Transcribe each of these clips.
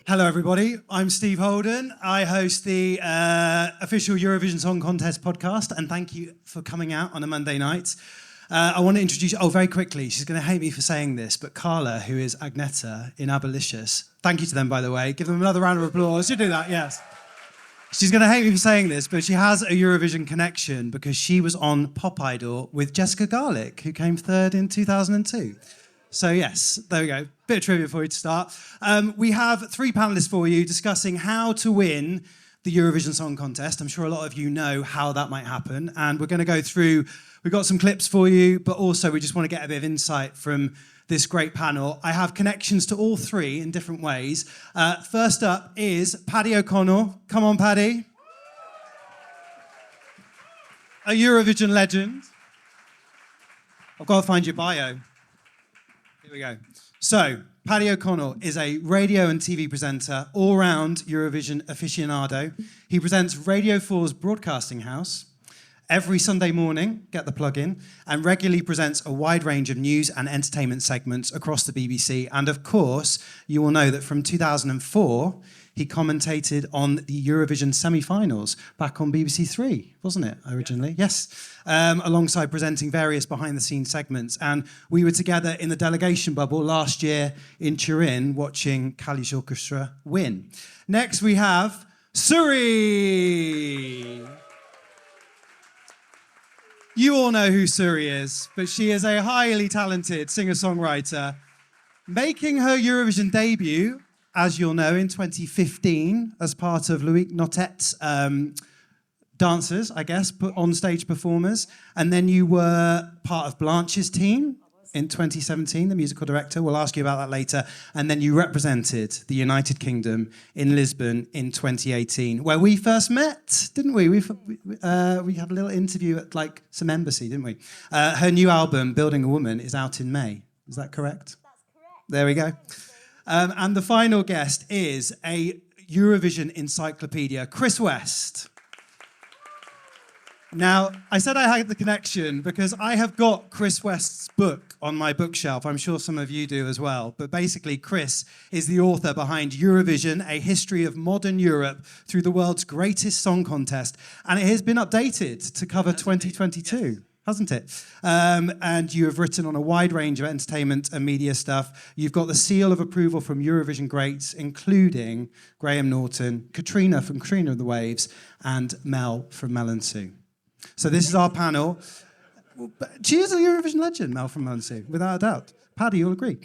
Hello, everybody. I'm Steve Holden. I host the official Eurovision Song Contest podcast, and thank you for coming out on a Monday night. I want to introduce, very quickly, she's going to hate me for saying this, but Carla, who is Agneta in Abolitious, thank you to them, by the way. Give them another round of applause. You do that, yes. She's going to hate me for saying this, but she has a Eurovision connection because she was on Pop Idol with Jessica Garlick, who came third in 2002. So yes, there we go. Bit of trivia for you to start. We have three panellists for you discussing how to win the Eurovision Song Contest. I'm sure a lot of you know how that might happen. And we're going to go through, we've got some clips for you, but also we just want to get a bit of insight from this great panel. I have connections to all three in different ways. First up is Paddy O'Connell. Come on, Paddy. A Eurovision legend. I've got to find your bio. Here we go. So, Paddy O'Connell is a radio and TV presenter, all-round Eurovision aficionado. He presents Radio 4's Broadcasting House every Sunday morning, get the plug in, and regularly presents a wide range of news and entertainment segments across the BBC. And of course, you will know that from 2004, he commentated on the Eurovision semi-finals back on BBC Three, wasn't it, originally? Yes. Alongside presenting various behind-the-scenes segments. And we were together in the delegation bubble last year in Turin watching Kalisz Orchestra win. Next, we have Suri. You all know who Suri is, but she is a highly talented singer-songwriter, making her Eurovision debut, as you'll know, in 2015 as part of Loïc Notet's dancers, I guess, on-stage performers. And then you were part of Blanche's team in 2017, the musical director. We'll ask you about that later. And then you represented the United Kingdom in Lisbon in 2018, where we first met, didn't we? We had a little interview at some embassy, didn't we? Her new album, Building a Woman, is out in May. Is that correct? That's correct. There we go. And the final guest is a Eurovision encyclopedia, Chris West. Now, I said I had the connection because I have got Chris West's book on my bookshelf. I'm sure some of you do as well. But basically, Chris is the author behind Eurovision, a history of modern Europe through the world's greatest song contest. And it has been updated to cover 2022. Yes. Hasn't it? And you have written on a wide range of entertainment and media stuff. You've got the seal of approval from Eurovision greats, including Graham Norton, Katrina from Katrina and the Waves, and Mel from Mel and Sue. So this is our panel. She is a Eurovision legend, Mel from Mel and Sue, without a doubt. Paddy, you'll agree.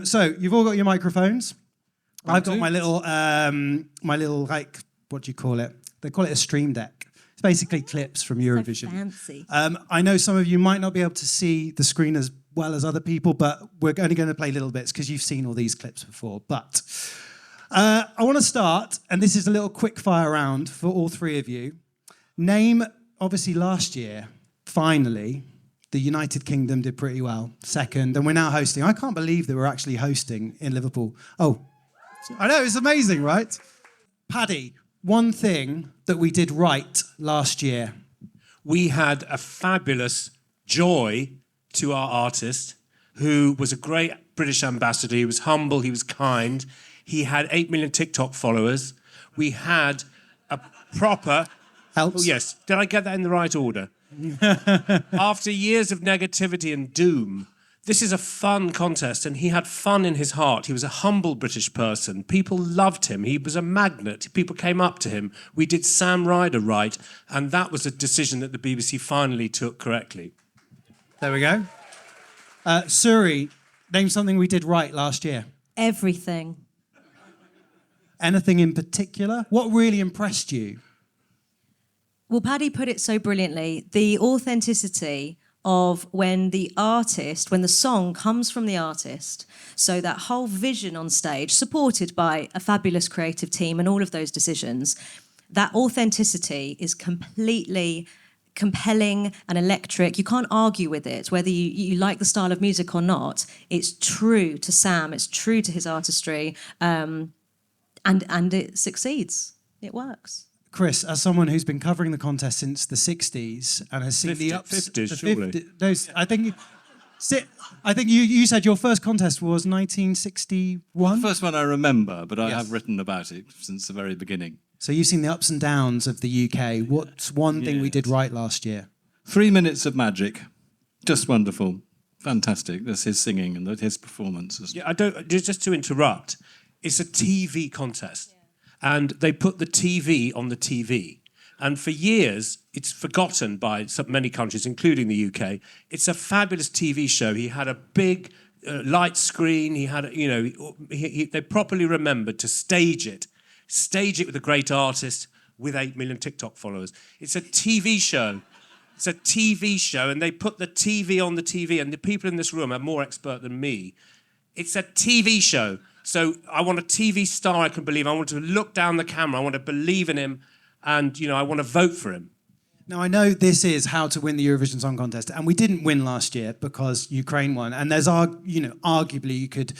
So you've all got your microphones. I've got my little, what do you call it? They call it a stream deck. It's basically clips from Eurovision. So fancy. I know some of you might not be able to see the screen as well as other people, but we're only going to play little bits because you've seen all these clips before. But I want to start, and this is a little quick fire round for all three of you. Name, obviously last year, finally, the United Kingdom did pretty well, second, and we're now hosting. I can't believe that we're actually hosting in Liverpool. Oh, I know, it's amazing, right? Paddy, one thing that we did right last year. We had a fabulous joy to our artist, who was a great British ambassador. He was humble, he was kind. He had 8 million TikTok followers. We had a proper... Helps. Oh, yes. Did I get that in the right order? After years of negativity and doom, this is a fun contest, and he had fun in his heart. He was a humble British person. People loved him. He was a magnet. People came up to him. We did Sam Ryder right, and that was a decision that the BBC finally took correctly. There we go. Suri, name something we did right last year. Everything. Anything in particular? What really impressed you? Well, Paddy put it so brilliantly. The authenticity of when the song comes from the artist, so that whole vision on stage, supported by a fabulous creative team and all of those decisions, that authenticity is completely compelling and electric. You can't argue with it, whether you like the style of music or not. It's true to Sam, it's true to his artistry, and it succeeds. It works. Chris, as someone who's been covering the contest since the 60s and has seen the ups... 50s, surely. I think I think you said your first contest was 1961? The first one I remember, but I Yes. have written about it since the very beginning. So you've seen the ups and downs of the UK. What's one thing we did right last year? 3 minutes of magic. Just wonderful. Fantastic. That's his singing and his performances. Yeah, just to interrupt, it's a TV contest. And they put the TV on the TV. And for years, it's forgotten by many countries, including the UK. It's a fabulous TV show. He had a big light screen. He had, they properly remembered to stage it with a great artist with 8 million TikTok followers. It's a TV show. It's a TV show, and they put the TV on the TV, and the people in this room are more expert than me. It's a TV show. So I want a TV star I can believe. I want to look down the camera. I want to believe in him. And, I want to vote for him. Now, I know this is how to win the Eurovision Song Contest, and we didn't win last year because Ukraine won. And there's, arguably you could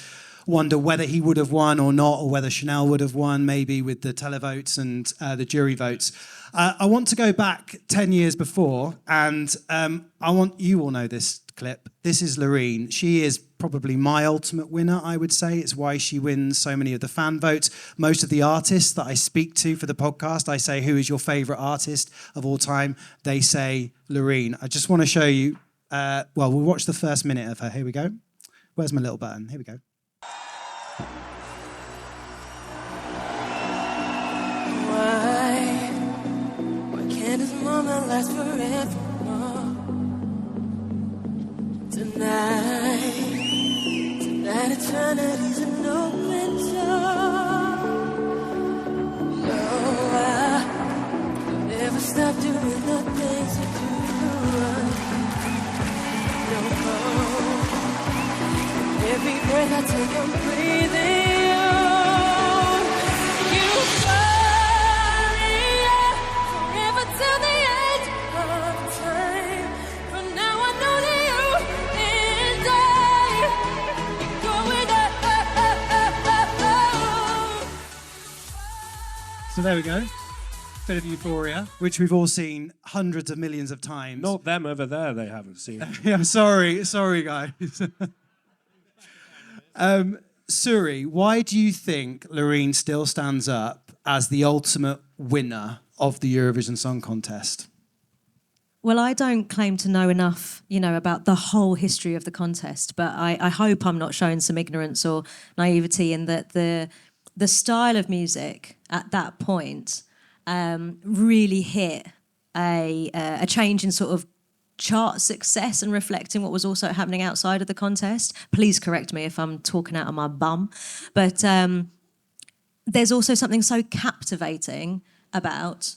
wonder whether he would have won or not, or whether Chanel would have won, maybe with the televotes and the jury votes. I want to go back 10 years before, and I want you all know this clip. This is Loreen. She is probably my ultimate winner, I would say. It's why she wins so many of the fan votes. Most of the artists that I speak to for the podcast, I say, who is your favourite artist of all time? They say Loreen. I just want to show you, we'll watch the first minute of her. Here we go. Where's my little button? Here we go. Why can't this moment last forever? Tonight eternity's an open door. No, I'll never stop doing the things I do. No more. Every breath I take, I'm breathing you. Euphoria, forever till the end of time. From now I know that you and I going up. So there we go. Bit of Euphoria, which we've all seen hundreds of millions of times. Not them over there, they haven't seen. Yeah, sorry, guys. Suri, why do you think Loreen still stands up as the ultimate winner of the Eurovision Song Contest? Well, I don't claim to know enough, about the whole history of the contest, but I hope I'm not showing some ignorance or naivety in that the style of music at that point really hit a change in sort of chart success and reflecting what was also happening outside of the contest. Please correct me if I'm talking out of my bum. But there's also something so captivating about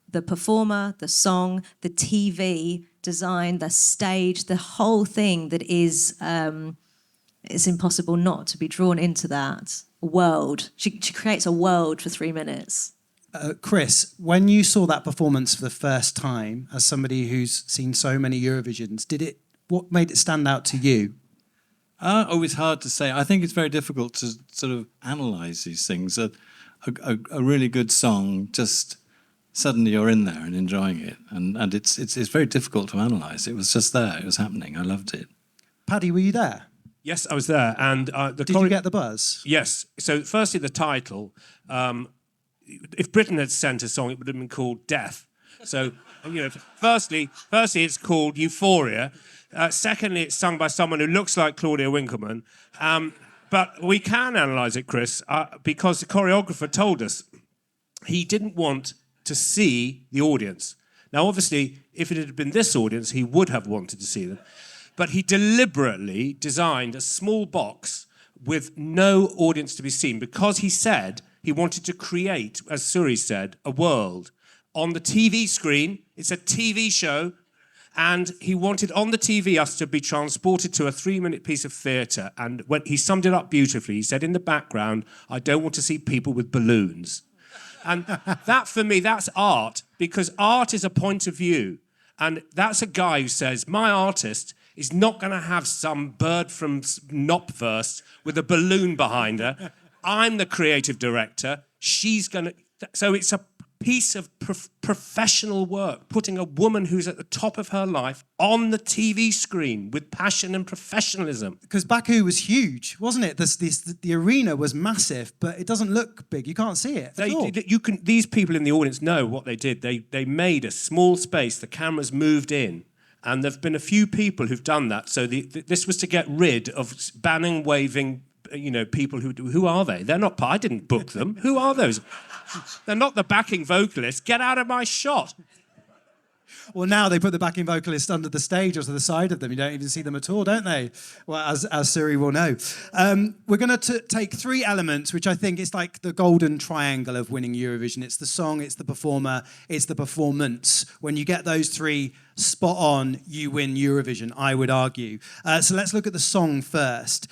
the performer, the song, the TV design, the stage, the whole thing that is, it's impossible not to be drawn into that world. She creates a world for 3 minutes. Chris, when you saw that performance for the first time, as somebody who's seen so many Eurovisions, what made it stand out to you? It's hard to say. I think it's very difficult to sort of analyse these things. A really good song, just suddenly you're in there and enjoying it, and it's very difficult to analyse. It was just there. It was happening. I loved it. Paddy, were you there? Yes, I was there. And Did you get the buzz? Yes. So firstly, the title. If Britain had sent a song, it would have been called Death. So, firstly, it's called Euphoria. Secondly, it's sung by someone who looks like Claudia Winkleman. But we can analyse it, Chris, because the choreographer told us he didn't want to see the audience. Now, obviously, if it had been this audience, he would have wanted to see them. But he deliberately designed a small box with no audience to be seen because he said he wanted to create, as Suri said, a world. On the TV screen, it's a TV show, and he wanted on the TV us to be transported to a 3-minute piece of theatre. And when he summed it up beautifully, he said, in the background, I don't want to see people with balloons. And that, for me, that's art, because art is a point of view. And that's a guy who says, my artist is not going to have some bird from Knopfurst with a balloon behind her. I'm the creative director. She's going to... So it's a piece of professional work, putting a woman who's at the top of her life on the TV screen with passion and professionalism. Because Baku was huge, wasn't it? The arena was massive, but it doesn't look big. You can't see it. These people in the audience know what they did. They made a small space. The cameras moved in. And there've been a few people who've done that. So this was to get rid of banning, waving, people who are they? They're not. I didn't book them. Who are those? They're not the backing vocalists. Get out of my shot. Well, now they put the backing vocalist under the stage or to the side of them. You don't even see them at all, don't they? Well, as Suri will know. We're going to take three elements, which I think is like the golden triangle of winning Eurovision. It's the song, it's the performer, it's the performance. When you get those three spot on, you win Eurovision, I would argue. So let's look at the song first.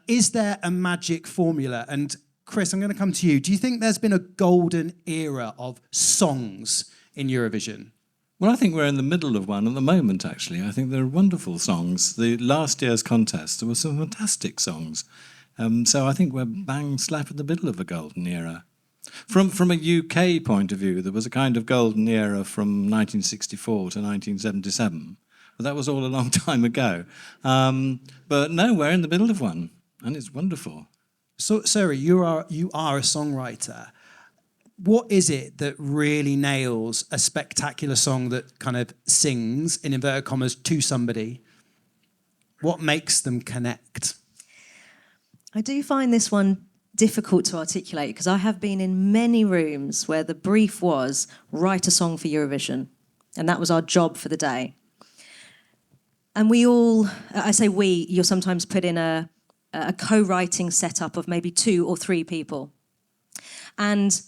Is there a magic formula? And Chris, I'm going to come to you. Do you think there's been a golden era of songs in Eurovision? Well, I think we're in the middle of one at the moment, actually. I think there are wonderful songs. The last year's contest, there were some fantastic songs. So I think we're bang slap in the middle of a golden era. From a UK point of view, there was a kind of golden era from 1964 to 1977. But that was all a long time ago. But no, we're in the middle of one, and it's wonderful. So, Suri, you are a songwriter. What is it that really nails a spectacular song that kind of sings, in inverted commas, to somebody? What makes them connect? I do find this one difficult to articulate because I have been in many rooms where the brief was write a song for Eurovision, and that was our job for the day. And we all, I say we, you're sometimes put in a co-writing setup of maybe 2 or 3 people. And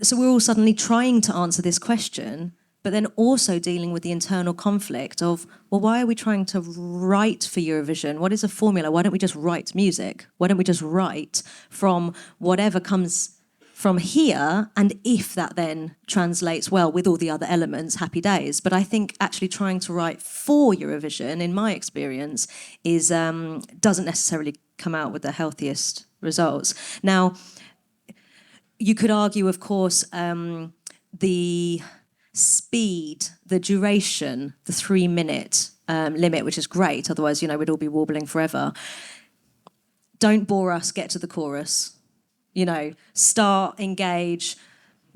so we're all suddenly trying to answer this question, but then also dealing with the internal conflict of, well, why are we trying to write for Eurovision? What is a formula? Why don't we just write music? Why don't we just write from whatever comes from here? And if that then translates well with all the other elements, happy days. But I think actually trying to write for Eurovision, in my experience, is doesn't necessarily come out with the healthiest results. Now, you could argue, of course, the speed, the duration, the 3-minute limit, which is great. Otherwise, we'd all be warbling forever. Don't bore us, get to the chorus. Start, engage.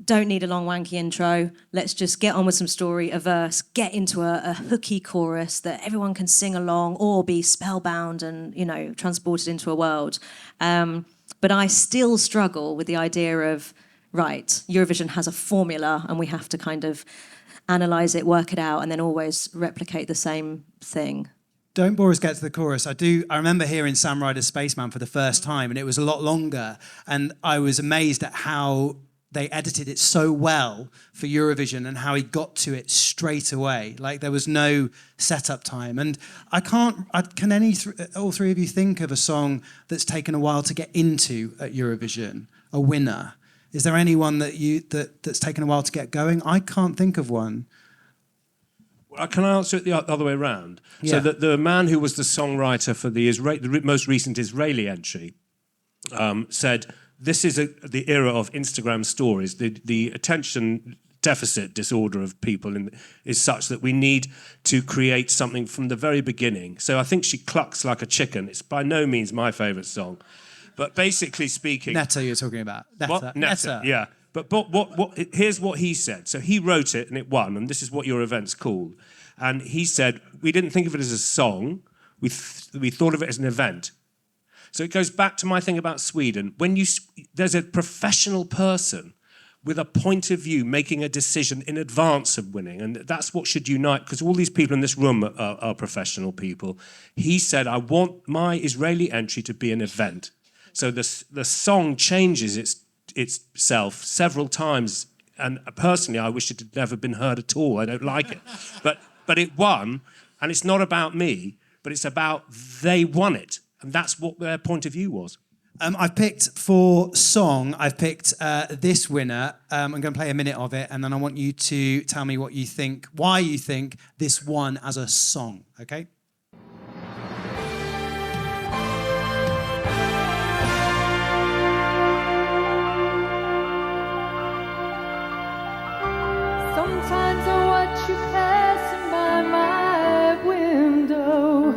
Don't need a long wanky intro. Let's just get on with some story, a verse, get into a hooky chorus that everyone can sing along or be spellbound and, transported into a world. But I still struggle with the idea of, right, Eurovision has a formula and we have to kind of analyse it, work it out, and then always replicate the same thing. Don't bore us, get to the chorus. I remember hearing Sam Ryder's Spaceman for the first time, and it was a lot longer, and I was amazed at how they edited it so well for Eurovision and how he got to it straight away. Like there was no setup time. And can all three of you think of a song that's taken a while to get into at Eurovision, a winner? Is there anyone that's taken a while to get going? I can't think of one. Can I answer it the other way around? Yeah. So the man who was the songwriter for the most recent Israeli entry said, this is the era of Instagram stories. The attention deficit disorder of people is such that we need to create something from the very beginning. So I think she clucks like a chicken. It's by no means my favourite song. But basically speaking... Netta you're talking about. Netta, yeah. But here's what he said. So he wrote it and it won, and this is what your event's called. And he said, we didn't think of it as a song. We thought of it as an event. So it goes back to my thing about Sweden. There's a professional person with a point of view making a decision in advance of winning, and that's what should unite, because all these people in this room are professional people. He said, I want my Israeli entry to be an event. So the song changes itself several times, and personally I wish it had never been heard at all. I don't like it. But it won, and it's not about me, but it's about they won it. And that's what their point of view was. I've picked for song, this winner. I'm going to play a minute of it, and then I want you to tell me what you think, why you think this won as a song, okay? you passing by my window,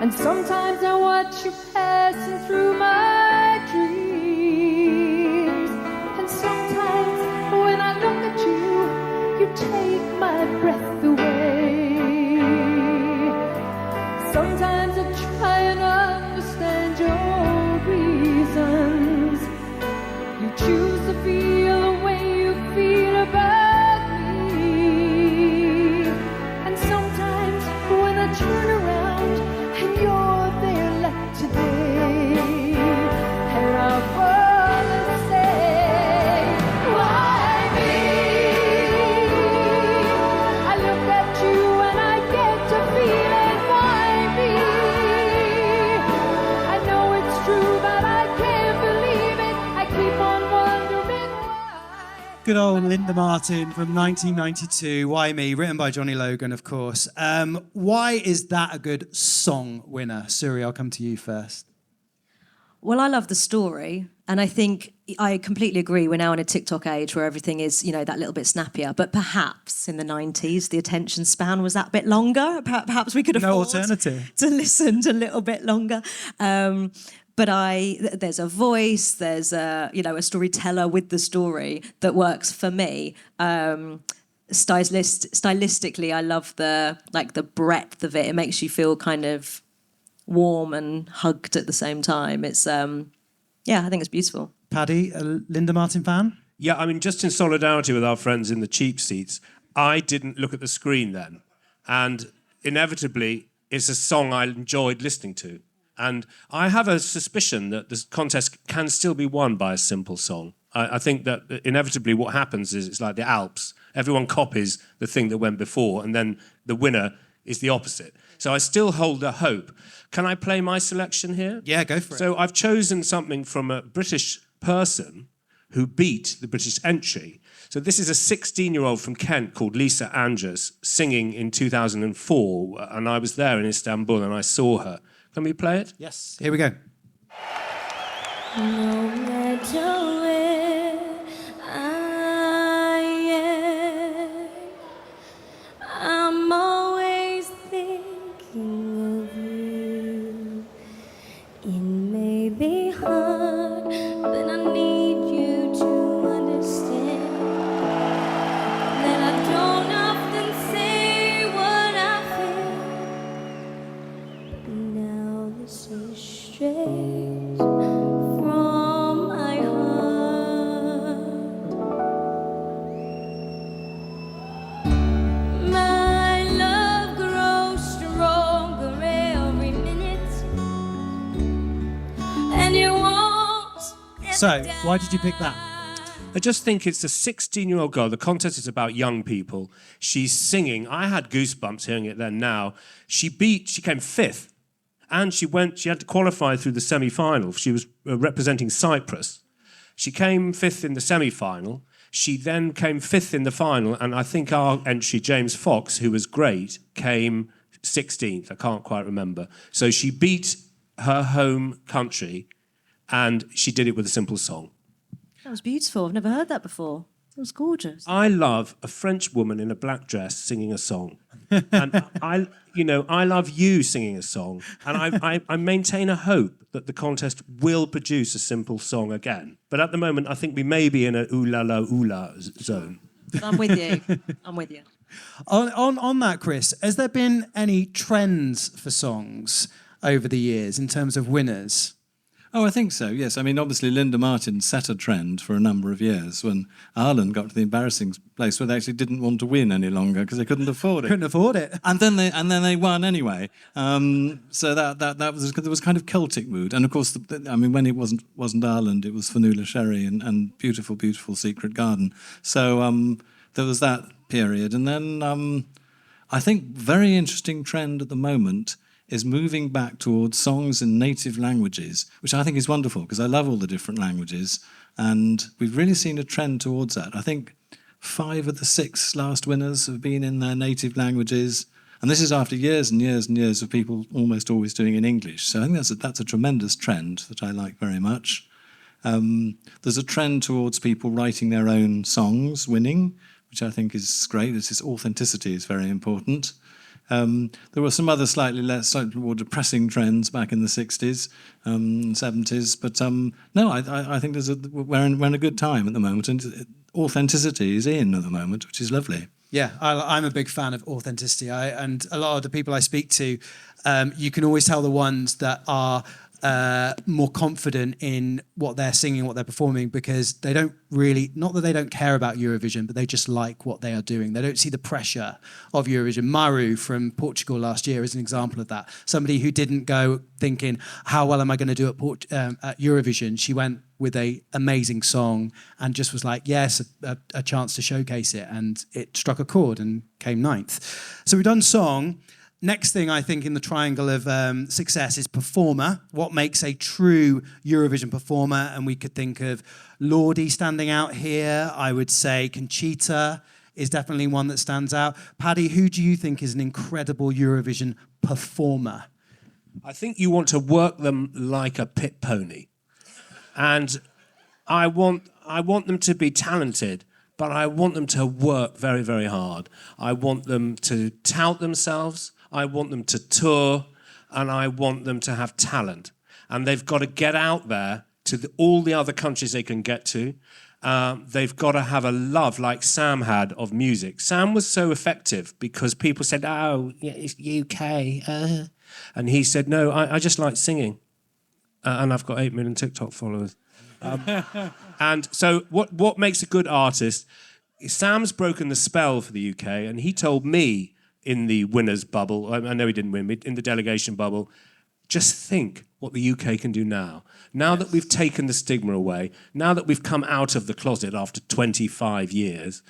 and sometimes I watch you passing through my dreams, and sometimes when I look at you, you take my breath away. Sometimes I try and understand your reasons. You choose to feel the way you feel about me. And sometimes when I turn around and you're there like today, and I wanna say, why me? I look at you and I get to feeling, why me? I know it's true, but I can't believe it. I keep on wondering why. Good old Linda Martin from 1992, Why Me, written by Johnny Logan, of course. Why is that a good song winner? Suri, I'll come to you first. Well, I love the story, and I think I completely agree. We're now in a TikTok age where everything is, that little bit snappier. But perhaps in the 90s, the attention span was that bit longer. Perhaps we could afford No alternative. to listen a little bit longer. But there's a voice, there's a storyteller with the story that works for me. Stylistically, I love the breadth of it. It makes you feel kind of warm and hugged at the same time. It's I think it's beautiful. Paddy, a Linda Martin fan? Yeah, I mean, just in solidarity with our friends in the cheap seats, I didn't look at the screen then. And inevitably, it's a song I enjoyed listening to. And I have a suspicion that this contest can still be won by a simple song. I think that inevitably what happens is it's like the Alps. Everyone copies the thing that went before, and then the winner is the opposite. So I still hold a hope. Can I play my selection here? Yeah, go for it. So I've chosen something from a British person who beat the British entry. So this is a 16-year-old from Kent called Lisa Andrews singing in 2004, and I was there in Istanbul and I saw her. Can we play it? Yes, here we go. No matter where I am, I'm always thinking of you. It may be hard, but I need you to understand that I don't often say what I feel. Now this is straight from my heart. My love grows stronger every minute, and it won't. So, why did you pick that? I just think it's a 16-year-old girl. The contest is about young people. She's singing. I had goosebumps hearing it then now. She came fifth. And she had to qualify through the semi-final. She was representing Cyprus. She came fifth in the semi-final. She then came fifth in the final. And I think our entry, James Fox, who was great, came 16th. I can't quite remember. So she beat her home country, and she did it with a simple song. That was beautiful. I've never heard that before. It was gorgeous. I love a French woman in a black dress singing a song. And I love you singing a song. And I maintain a hope that the contest will produce a simple song again. But at the moment, I think we may be in a ooh la zone. But I'm with you. I'm with you. On that, Chris, has there been any trends for songs over the years in terms of winners? Oh, I think so, yes. I mean, obviously, Linda Martin set a trend for a number of years when Ireland got to the embarrassing place where they actually didn't want to win any longer because they couldn't afford it. Couldn't afford it. And then they won anyway. So that was, there was kind of Celtic mood. And of course, when it wasn't Ireland, it was Fionnuala Sherry and beautiful, beautiful Secret Garden. So there was that period. And then I think very interesting trend at the moment is moving back towards songs in native languages, which I think is wonderful because I love all the different languages. And we've really seen a trend towards that. I think 5 of the 6 last winners have been in their native languages. And this is after years and years and years of people almost always doing in English. So I think that's a tremendous trend that I like very much. There's a trend towards people writing their own songs, winning. which I think is great. This authenticity is very important. There were some other slightly more depressing trends back in the 60s, 70s, but no, I think we're in a good time at the moment, and authenticity is in at the moment, which is lovely. Yeah, I'm a big fan of authenticity. And a lot of the people I speak to, you can always tell the ones that are more confident in what they're singing, what they're performing, because they don't really, not that they don't care about Eurovision, but they just like what they are doing. They don't see the pressure of Eurovision. Maru from Portugal last year is an example of that. Somebody who didn't go thinking, how well am I going to do at Eurovision? She went with an amazing song and just was like, yes, a chance to showcase it. And it struck a chord and came ninth. So we've done song. Next thing I think in the triangle of success is performer. What makes a true Eurovision performer? And we could think of Lordi standing out here. I would say Conchita is definitely one that stands out. Paddy, who do you think is an incredible Eurovision performer? I think you want to work them like a pit pony. And I want them to be talented, but I want them to work very, very hard. I want them to tout themselves. I want them to tour, and I want them to have talent. And they've got to get out there to all the other countries they can get to. They've got to have a love like Sam had of music. Sam was so effective because people said, oh, yeah, it's UK. And he said, no, I just like singing. And I've got 8 million TikTok followers. And so what makes a good artist? Sam's broken the spell for the UK, and he told me in the winners bubble, I know he didn't win, in the delegation bubble, just think what the UK can do now. Now that we've taken the stigma away, now that we've come out of the closet after 25 years,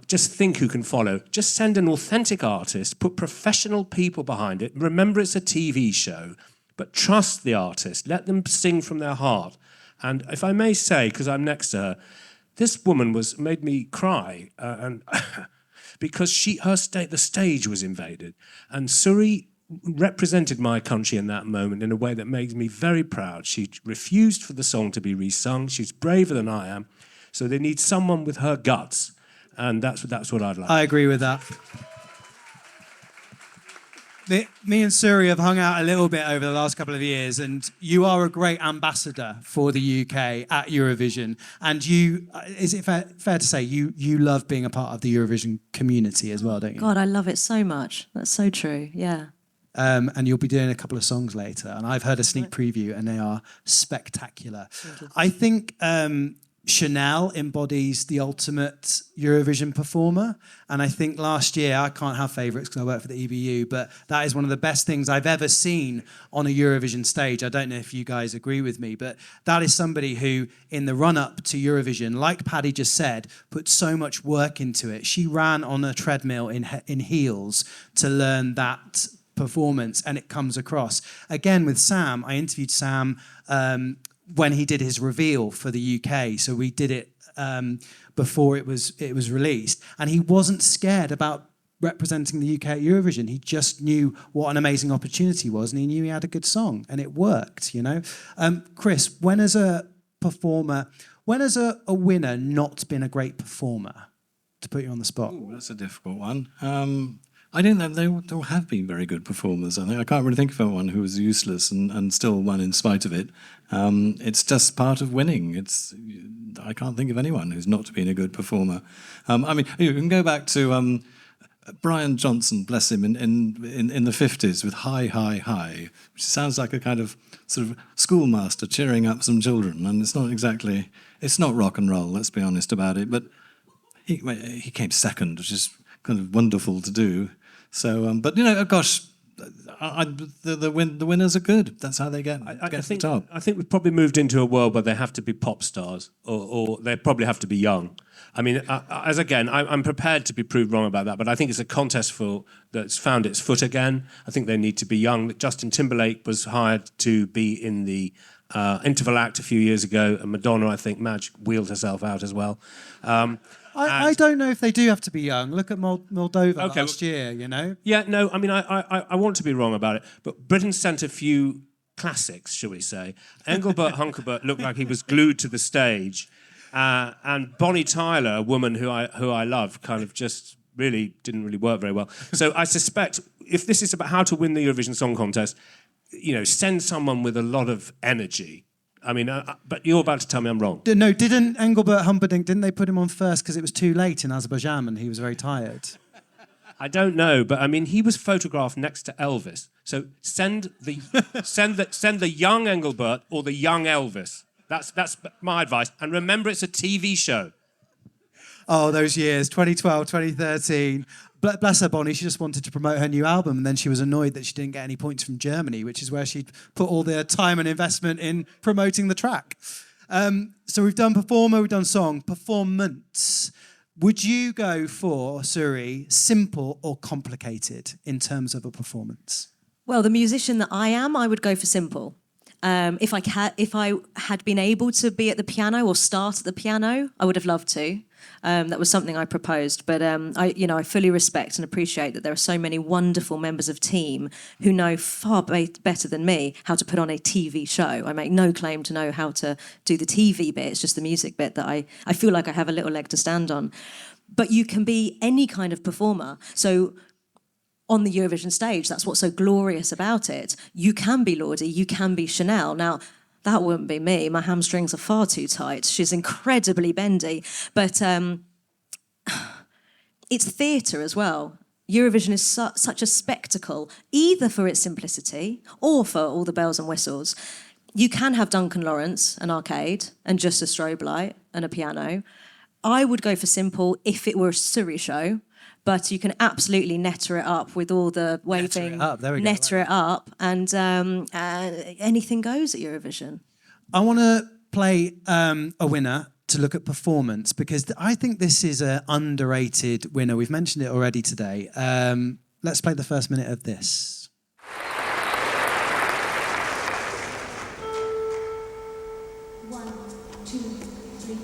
just think who can follow. Just send an authentic artist, put professional people behind it. Remember, it's a TV show, but trust the artist. Let them sing from their heart. And if I may say, because I'm next to her, this woman made me cry, and because the stage was invaded, and Suri represented my country in that moment in a way that makes me very proud. She refused for the song to be resung. She's braver than I am, so they need someone with her guts, and that's what I'd like. I agree with that. Me and Suri have hung out a little bit over the last couple of years, and you are a great ambassador for the UK at Eurovision. And is it fair to say you love being a part of the Eurovision community as well, don't you? God, I love it so much. That's so true, yeah. And you'll be doing a couple of songs later, and I've heard a sneak preview, and they are spectacular. I think Chanel embodies the ultimate Eurovision performer, and I think last year, I can't have favourites because I work for the EBU, but that is one of the best things I've ever seen on a Eurovision stage. I don't know if you guys agree with me, but that is somebody who, in the run-up to Eurovision, like Paddy just said, put so much work into it. She ran on a treadmill in heels to learn that performance, and it comes across. Again, with Sam, I interviewed Sam when he did his reveal for the UK. So we did it before it was released. And he wasn't scared about representing the UK at Eurovision. He just knew what an amazing opportunity was, and he knew he had a good song, and it worked, you know? Chris, when has a winner not been a great performer? To put you on the spot. Ooh, that's a difficult one. I don't know. There have been very good performers. I can't really think of anyone who was useless and still won in spite of it. It's just part of winning. I can't think of anyone who's not been a good performer. I mean, you can go back to Brian Johnson, bless him, in the 50s with Hi, Hi, Hi, which sounds like a kind of sort of schoolmaster cheering up some children. And it's not rock and roll, let's be honest about it. But he came second, which is kind of wonderful to do. So, but you know, gosh, the winners are good. That's how they get to the top. I think we've probably moved into a world where they have to be pop stars, or they probably have to be young. I mean, I'm prepared to be proved wrong about that, but I think it's a contest that's found its foot again. I think they need to be young. Justin Timberlake was hired to be in the interval act a few years ago, and Madonna, I think, wheeled herself out as well. I don't know if they do have to be young. Look at Moldova last year, you know? Yeah, no, I mean, I want to be wrong about it, but Britain sent a few classics, shall we say. Engelbert Hunkebert looked like he was glued to the stage, And Bonnie Tyler, a woman who I love, kind of just really didn't really work very well. So I suspect if this is about how to win the Eurovision Song Contest, send someone with a lot of energy. I mean, but you're about to tell me I'm wrong. No, didn't Engelbert Humperdinck, didn't they put him on first because it was too late in Azerbaijan and he was very tired? I don't know, but I mean, he was photographed next to Elvis. So send the young Engelbert or the young Elvis. That's my advice. And remember, it's a TV show. Oh, those years, 2012, 2013. Bless her, Bonnie. She just wanted to promote her new album, and then she was annoyed that she didn't get any points from Germany, which is where she'd put all their time and investment in promoting the track. So we've done performer, we've done song. Performance. Would you go for, Suri, simple or complicated in terms of a performance? Well, the musician that I am, I would go for simple. If I had been able to be at the piano or start at the piano, I would have loved to. That was something I proposed, but I fully respect and appreciate that there are so many wonderful members of team who know far better than me how to put on a TV show. I make no claim to know how to do the TV bit. It's just the music bit that I feel like I have a little leg to stand on. But you can be any kind of performer. So on the Eurovision stage, that's what's so glorious about it. You can be Lordi, you can be Chanel. Now, that wouldn't be me. My hamstrings are far too tight. She's incredibly bendy. But it's theatre as well. Eurovision is such a spectacle, either for its simplicity or for all the bells and whistles. You can have Duncan Lawrence, an arcade, and just a strobe light and a piano. I would go for simple if it were a Suri show. But you can absolutely netter it up with all the waving, netter it up, and anything goes at Eurovision. I want to play a winner to look at performance because I think this is an underrated winner. We've mentioned it already today. Let's play the first minute of this. One, two, three.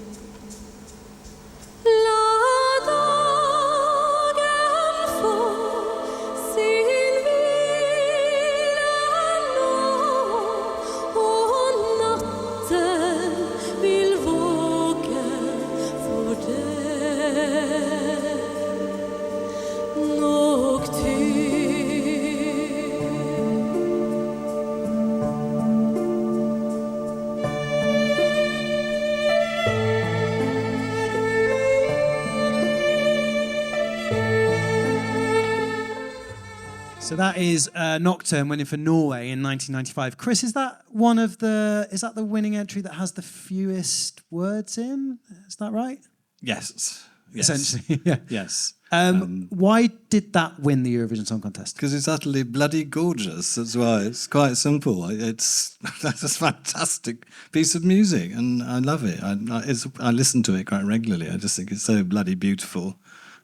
So that is Nocturne winning for Norway in 1995. Chris, is that the winning entry that has the fewest words in? Is that right? Yes. Essentially, yeah. Yes. Why did that win the Eurovision Song Contest? Because it's utterly bloody gorgeous. That's why it's quite simple. That's a fantastic piece of music, and I love it. I listen to it quite regularly. I just think it's so bloody beautiful.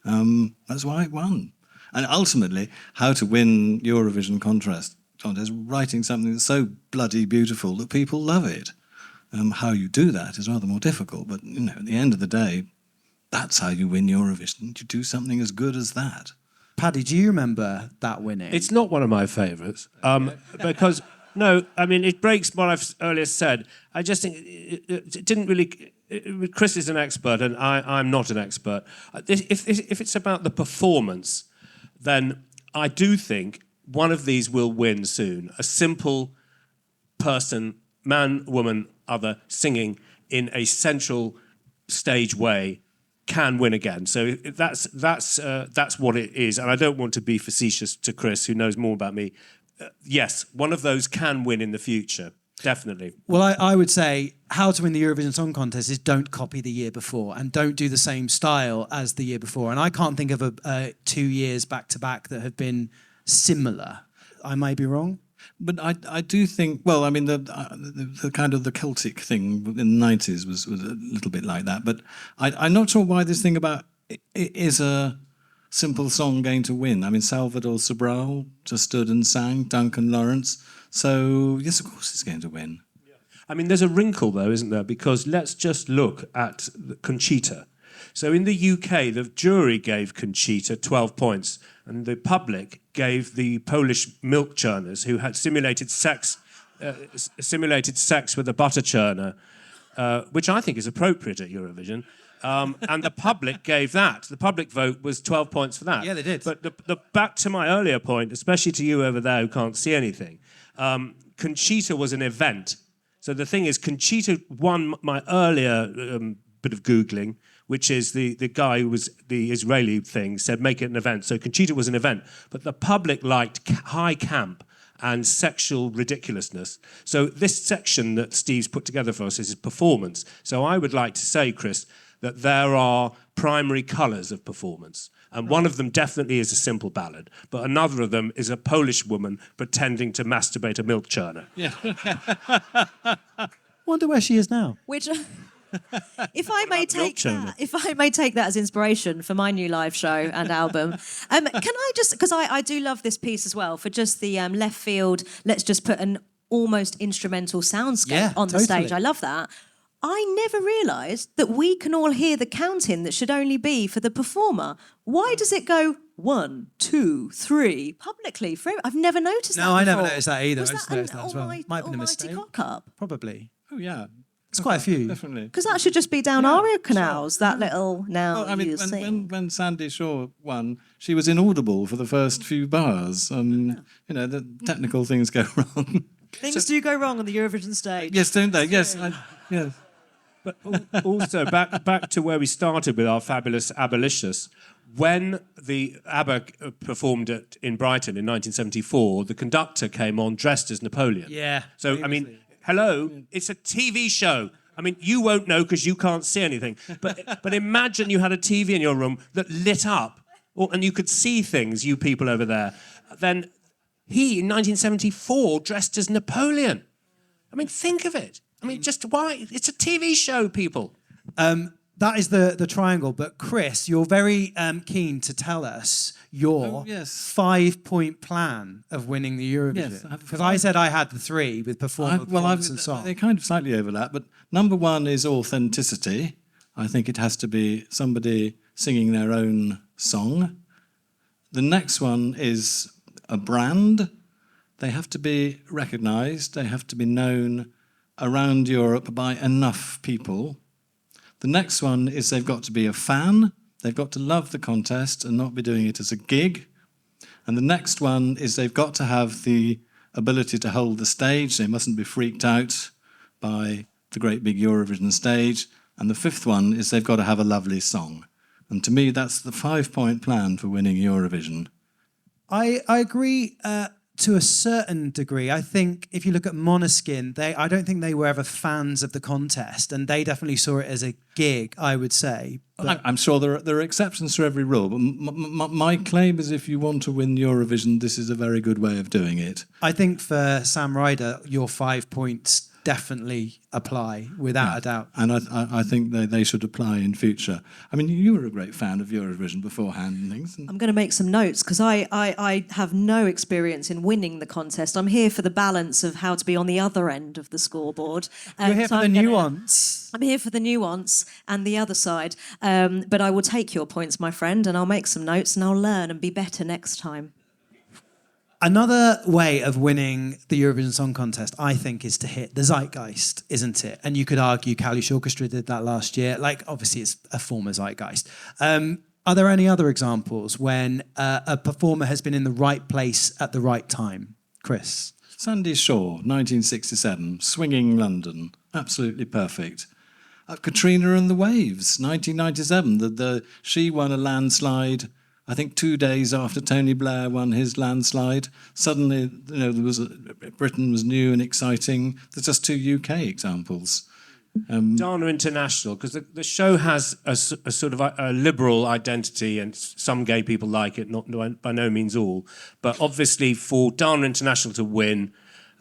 That's why it won. And ultimately, how to win Eurovision contest, writing something that's so bloody beautiful that people love it. How you do that is rather more difficult, but at the end of the day, that's how you win Eurovision. You do something as good as that. Paddy, do you remember that winning? It's not one of my favourites because no, I mean it breaks what I've earlier said. I just think it didn't really. Chris is an expert, and I'm not an expert. If it's about the performance, then I do think one of these will win soon. A simple person, man, woman, other, singing in a central stage way can win again. So that's what it is. And I don't want to be facetious to Chris, who knows more about me. Yes, one of those can win in the future. Definitely. Well, I would say how to win the Eurovision Song Contest is don't copy the year before and don't do the same style as the year before. And I can't think of 2 years back to back that have been similar. I may be wrong. But I do think, well, I mean, the kind of the Celtic thing in the 90s was a little bit like that. But I'm not sure why this thing about is a simple song going to win. I mean, Salvador Sobral just stood and sang, Duncan Lawrence. So, yes, of course it's going to win. I mean, there's a wrinkle, though, isn't there? Because let's just look at Conchita. So in the UK, the jury gave Conchita 12 points, and the public gave the Polish milk churners, who had simulated sex with a butter churner, which I think is appropriate at Eurovision. And the public gave that. The public vote was 12 points for that. Yeah, they did. But back to my earlier point, especially to you over there who can't see anything, Conchita was an event. So the thing is, Conchita won my earlier bit of Googling, which is the guy who was the Israeli thing, said make it an event. So Conchita was an event. But the public liked high camp and sexual ridiculousness. So this section that Steve's put together for us is his performance. So I would like to say, Chris, that there are primary colours of performance. And one of them definitely is a simple ballad, but another of them is a Polish woman pretending to masturbate a milk churner. Yeah. Wonder where she is now. Which, if I may take churner? that as inspiration for my new live show and album, can I just, because I do love this piece as well, for just the left field, let's just put an almost instrumental soundscape on the stage. I love that. I never realised that we can all hear the counting that should only be for the performer. Why does it go 1, 2, 3 publicly? I've never noticed that. No, I never before. noticed that either. Was I just that noticed an that as well. Might have been a mistake. cock up? Probably. Oh, yeah. It's quite a few. Definitely. Because that should just be down aria canals. That little now. Well, I mean, you sing. when Sandy Shaw won, she was inaudible for the first few bars. You know, the technical things go wrong. Things do go wrong on the Eurovision stage. Yes, don't they? Yes. Yes. But also, back to where we started with our fabulous abolitionists, when the ABBA performed in Brighton in 1974, the conductor came on dressed as Napoleon. Yeah. So, I mean, hello, it's a TV show. I mean, you won't know because you can't see anything. But imagine you had a TV in your room that lit up, and you could see things, you people over there. Then he, in 1974, dressed as Napoleon. I mean, think of it. I mean, just why? It's a TV show, people. That is the triangle. But Chris, you're very keen to tell us your 5-point plan of winning the Eurovision. Yes, because I said I had the 3 with performance and song. They kind of slightly overlap, but number 1 is authenticity. I think it has to be somebody singing their own song. The next one is a brand. They have to be recognised. They have to be known around Europe by enough people. The next one is they've got to be a fan. They've got to love the contest and not be doing it as a gig. And the next one is they've got to have the ability to hold the stage. They mustn't be freaked out by the great big Eurovision stage. And the fifth one is they've got to have a lovely song. And to me, that's the 5-point plan for winning Eurovision. I agree to a certain degree. I think if you look at Måneskin, I don't think they were ever fans of the contest, and they definitely saw it as a gig, I would say. But I'm sure there are exceptions to every rule, but my claim is if you want to win Eurovision, this is a very good way of doing it. I think for Sam Ryder, your 5 points definitely apply, without a doubt. And I think they should apply in future. I mean, you were a great fan of Eurovision beforehand and things. I'm going to make some notes because I have no experience in winning the contest. I'm here for the balance of how to be on the other end of the scoreboard. You're here for the nuance. I'm here for the nuance and the other side. But I will take your points, my friend, and I'll make some notes and I'll learn and be better next time. Another way of winning the Eurovision Song Contest, I think, is to hit the zeitgeist, isn't it? And you could argue Kalish Orchestra did that last year. Like, obviously, it's a form of zeitgeist. Are there any other examples when a performer has been in the right place at the right time? Chris? Sandy Shaw, 1967, Swinging London, absolutely perfect. Katrina and the Waves, 1997, she won a landslide. I think 2 days after Tony Blair won his landslide, suddenly, Britain was new and exciting. There's just 2 UK examples. Dana International, because the show has a sort of a liberal identity, and some gay people like it, not by no means all. But obviously, for Dana International to win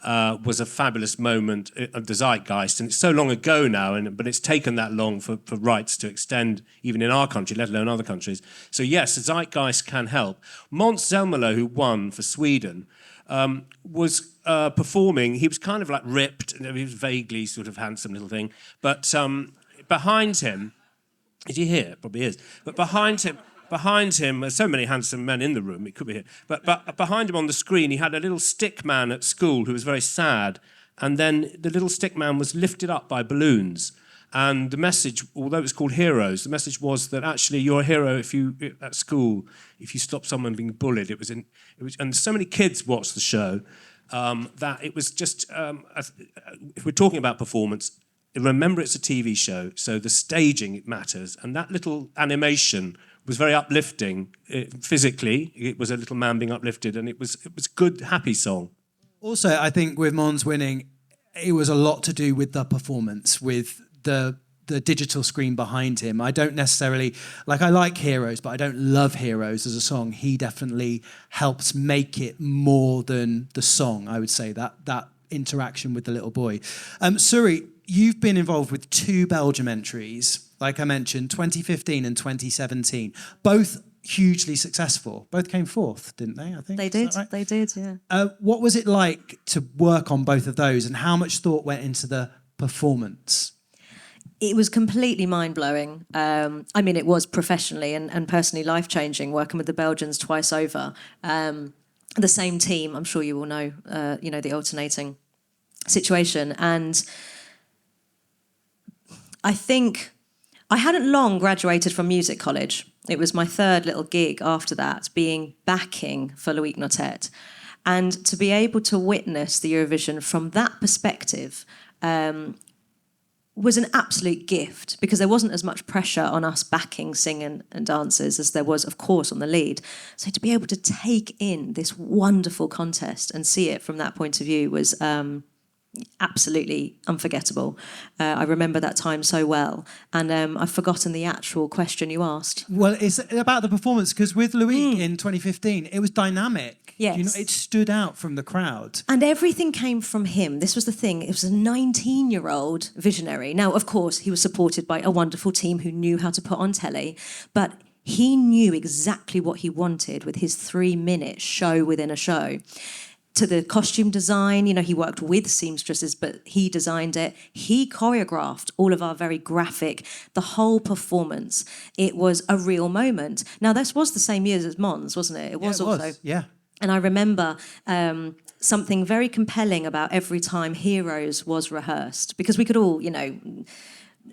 was a fabulous moment of the zeitgeist, and it's so long ago now, but it's taken that long for rights to extend even in our country, let alone other countries. So yes, the zeitgeist can help. Måns Zelmerlöw, who won for Sweden, was performing. He was kind of like ripped, and he was vaguely sort of handsome little thing. But behind him, is he here? Probably is. But behind him, there's so many handsome men in the room, it could be here. But behind him on the screen, he had a little stick man at school who was very sad. And then the little stick man was lifted up by balloons. And the message, although it was called Heroes, the message was that actually you're a hero at school if you stop someone being bullied. And so many kids watched the show that it was just, if we're talking about performance, remember it's a TV show, so the staging matters, and that little animation was very uplifting. Physically, it was a little man being uplifted, and it was a good, happy song. Also, I think with Mons winning, it was a lot to do with the performance, with the digital screen behind him. I don't necessarily, I like Heroes, but I don't love Heroes as a song. He definitely helps make it more than the song, I would say, that interaction with the little boy. Suri, you've been involved with 2 Belgium entries, like I mentioned, 2015 and 2017, both hugely successful. Both came 4th, didn't they, I think? They did, Is that right? they did, yeah. What was it like to work on both of those, and how much thought went into the performance? It was completely mind-blowing. I mean, it was professionally and personally life-changing, working with the Belgians twice over. The same team, I'm sure you all know, the alternating situation. And I think I hadn't long graduated from music college. It was my 3rd little gig after that, being backing for Loïc Notet. And to be able to witness the Eurovision from that perspective was an absolute gift, because there wasn't as much pressure on us backing singing and dancers as there was, of course, on the lead. So to be able to take in this wonderful contest and see it from that point of view was absolutely unforgettable. I remember that time so well, and I've forgotten the actual question you asked. Well, it's about the performance, because with Loïc in 2015, it was dynamic. Yes. It stood out from the crowd. And everything came from him. This was the thing. It was a 19-year-old visionary. Now, of course, he was supported by a wonderful team who knew how to put on telly, but he knew exactly what he wanted with his 3-minute show within a show. To the costume design, he worked with seamstresses, but he designed it. He choreographed all of our very graphic, the whole performance. It was a real moment. Now, this was the same year as Mons, wasn't it? It was also. Yeah. And I remember something very compelling about every time Heroes was rehearsed, because we could all,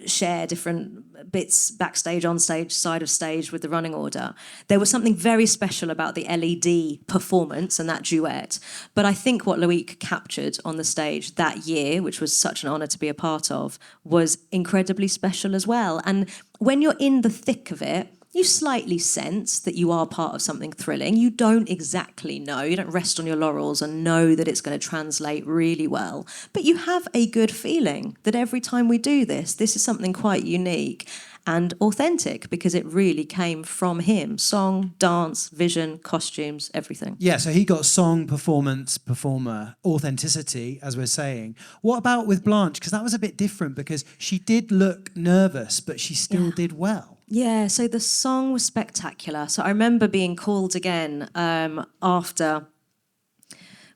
share different bits backstage, on stage, side of stage with the running order. There was something very special about the LED performance and that duet. But I think what Loïc captured on the stage that year, which was such an honour to be a part of, was incredibly special as well. And when you're in the thick of it, you slightly sense that you are part of something thrilling. You don't exactly know. You don't rest on your laurels and know that it's going to translate really well. But you have a good feeling that every time we do this is something quite unique and authentic, because it really came from him. Song, dance, vision, costumes, everything. Yeah, so he got song, performance, performer, authenticity, as we're saying. What about with Blanche? Because that was a bit different, because she did look nervous, but she still did well. Yeah, so the song was spectacular. So I remember being called again after,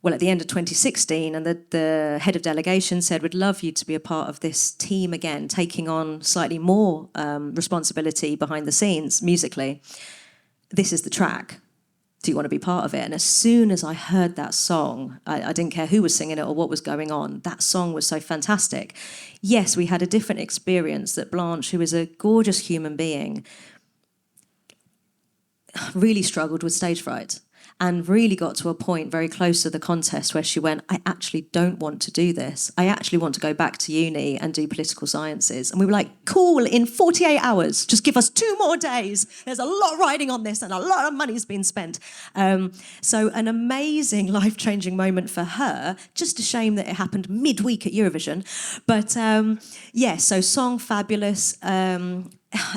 at the end of 2016, and the head of delegation said, we'd love you to be a part of this team again, taking on slightly more responsibility behind the scenes musically. This is the track. Do you want to be part of it? And as soon as I heard that song, I didn't care who was singing it or what was going on. That song was so fantastic. Yes, we had a different experience, that Blanche, who is a gorgeous human being, really struggled with stage fright, and really got to a point very close to the contest where she went, I actually don't want to do this. I actually want to go back to uni and do political sciences. And we were like, cool, in 48 hours, just give us 2 more days. There's a lot riding on this and a lot of money's been spent. So an amazing, life-changing moment for her. Just a shame that it happened midweek at Eurovision. But so song fabulous.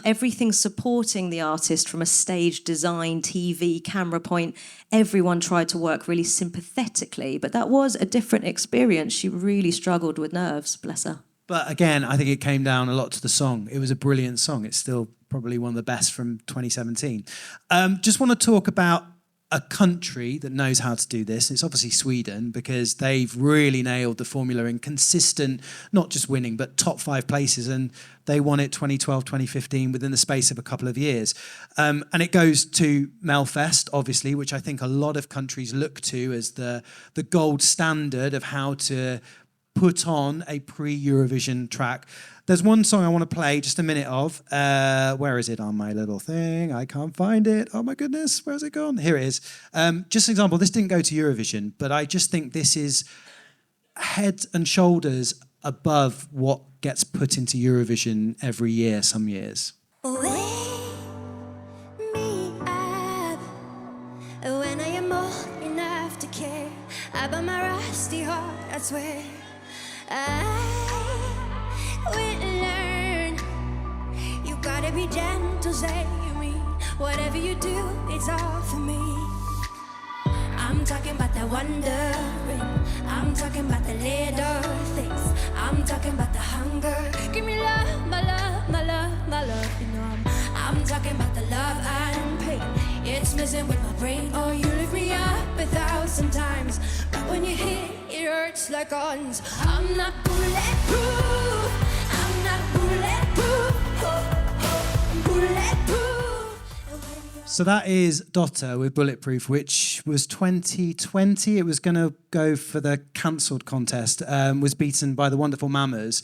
Everything supporting the artist from a stage design, TV, camera point. Everyone tried to work really sympathetically, but that was a different experience. She really struggled with nerves, bless her. But again, I think it came down a lot to the song. It was a brilliant song. It's still probably one of the best from 2017. Just want to talk about a country that knows how to do this. It's obviously Sweden, because they've really nailed the formula in consistent, not just winning, but top 5 places. And they won it 2012, 2015 within the space of a couple of years. And it goes to Melfest, obviously, which I think a lot of countries look to as the gold standard of how to put on a pre-Eurovision track. There's one song I want to play just a minute of. Where is it on my little thing? I can't find it. Oh my goodness, where's it gone? Here it is. Just an example, this didn't go to Eurovision, but I just think this is head and shoulders above what gets put into Eurovision every year, some years. Wake me up when I am old enough to care about my rusty heart. I swear I will learn. You gotta be gentle, say me. Whatever you do, it's all for me. I'm talking about that wondering. I'm talking about the little things. I'm talking about the hunger. Give me love, my love, my love, my love. You know I'm talking about the love and pain. It's messing with my brain. Oh, you lift me up 1,000 times, but when you hit, it hurts like guns. I'm not bulletproof. I'm not bulletproof. I'm bulletproof. So that is Dotta with Bulletproof, which was 2020. It was going to go for the cancelled contest, was beaten by the wonderful Mamas.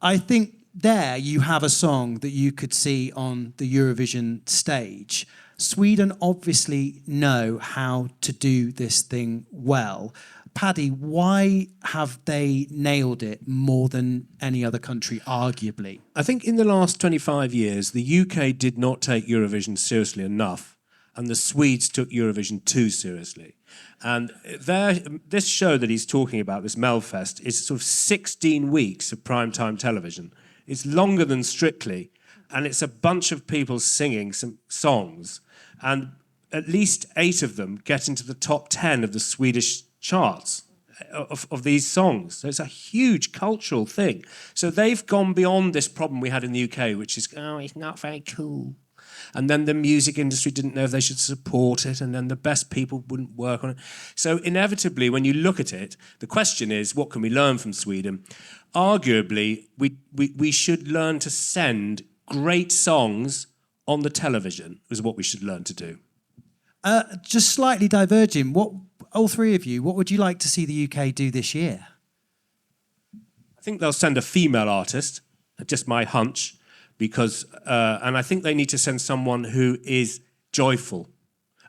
I think there you have a song that you could see on the Eurovision stage. Sweden obviously know how to do this thing well. Paddy, why have they nailed it more than any other country, arguably? I think in the last 25 years, the UK did not take Eurovision seriously enough, and the Swedes took Eurovision too seriously. And this show that he's talking about, this Melfest, is sort of 16 weeks of primetime television. It's longer than Strictly, and it's a bunch of people singing some songs, and at least 8 of them get into the top 10 of the Swedish charts of these songs. So it's a huge cultural thing. So they've gone beyond this problem we had in the UK, which is, oh, it's not very cool. And then the music industry didn't know if they should support it, and then the best people wouldn't work on it. So inevitably, when you look at it, the question is, what can we learn from Sweden? Arguably, we should learn to send great songs on the television, is what we should learn to do. Just slightly diverging, all three of you, what would you like to see the UK do this year? I think they'll send a female artist, just my hunch, because, and I think they need to send someone who is joyful.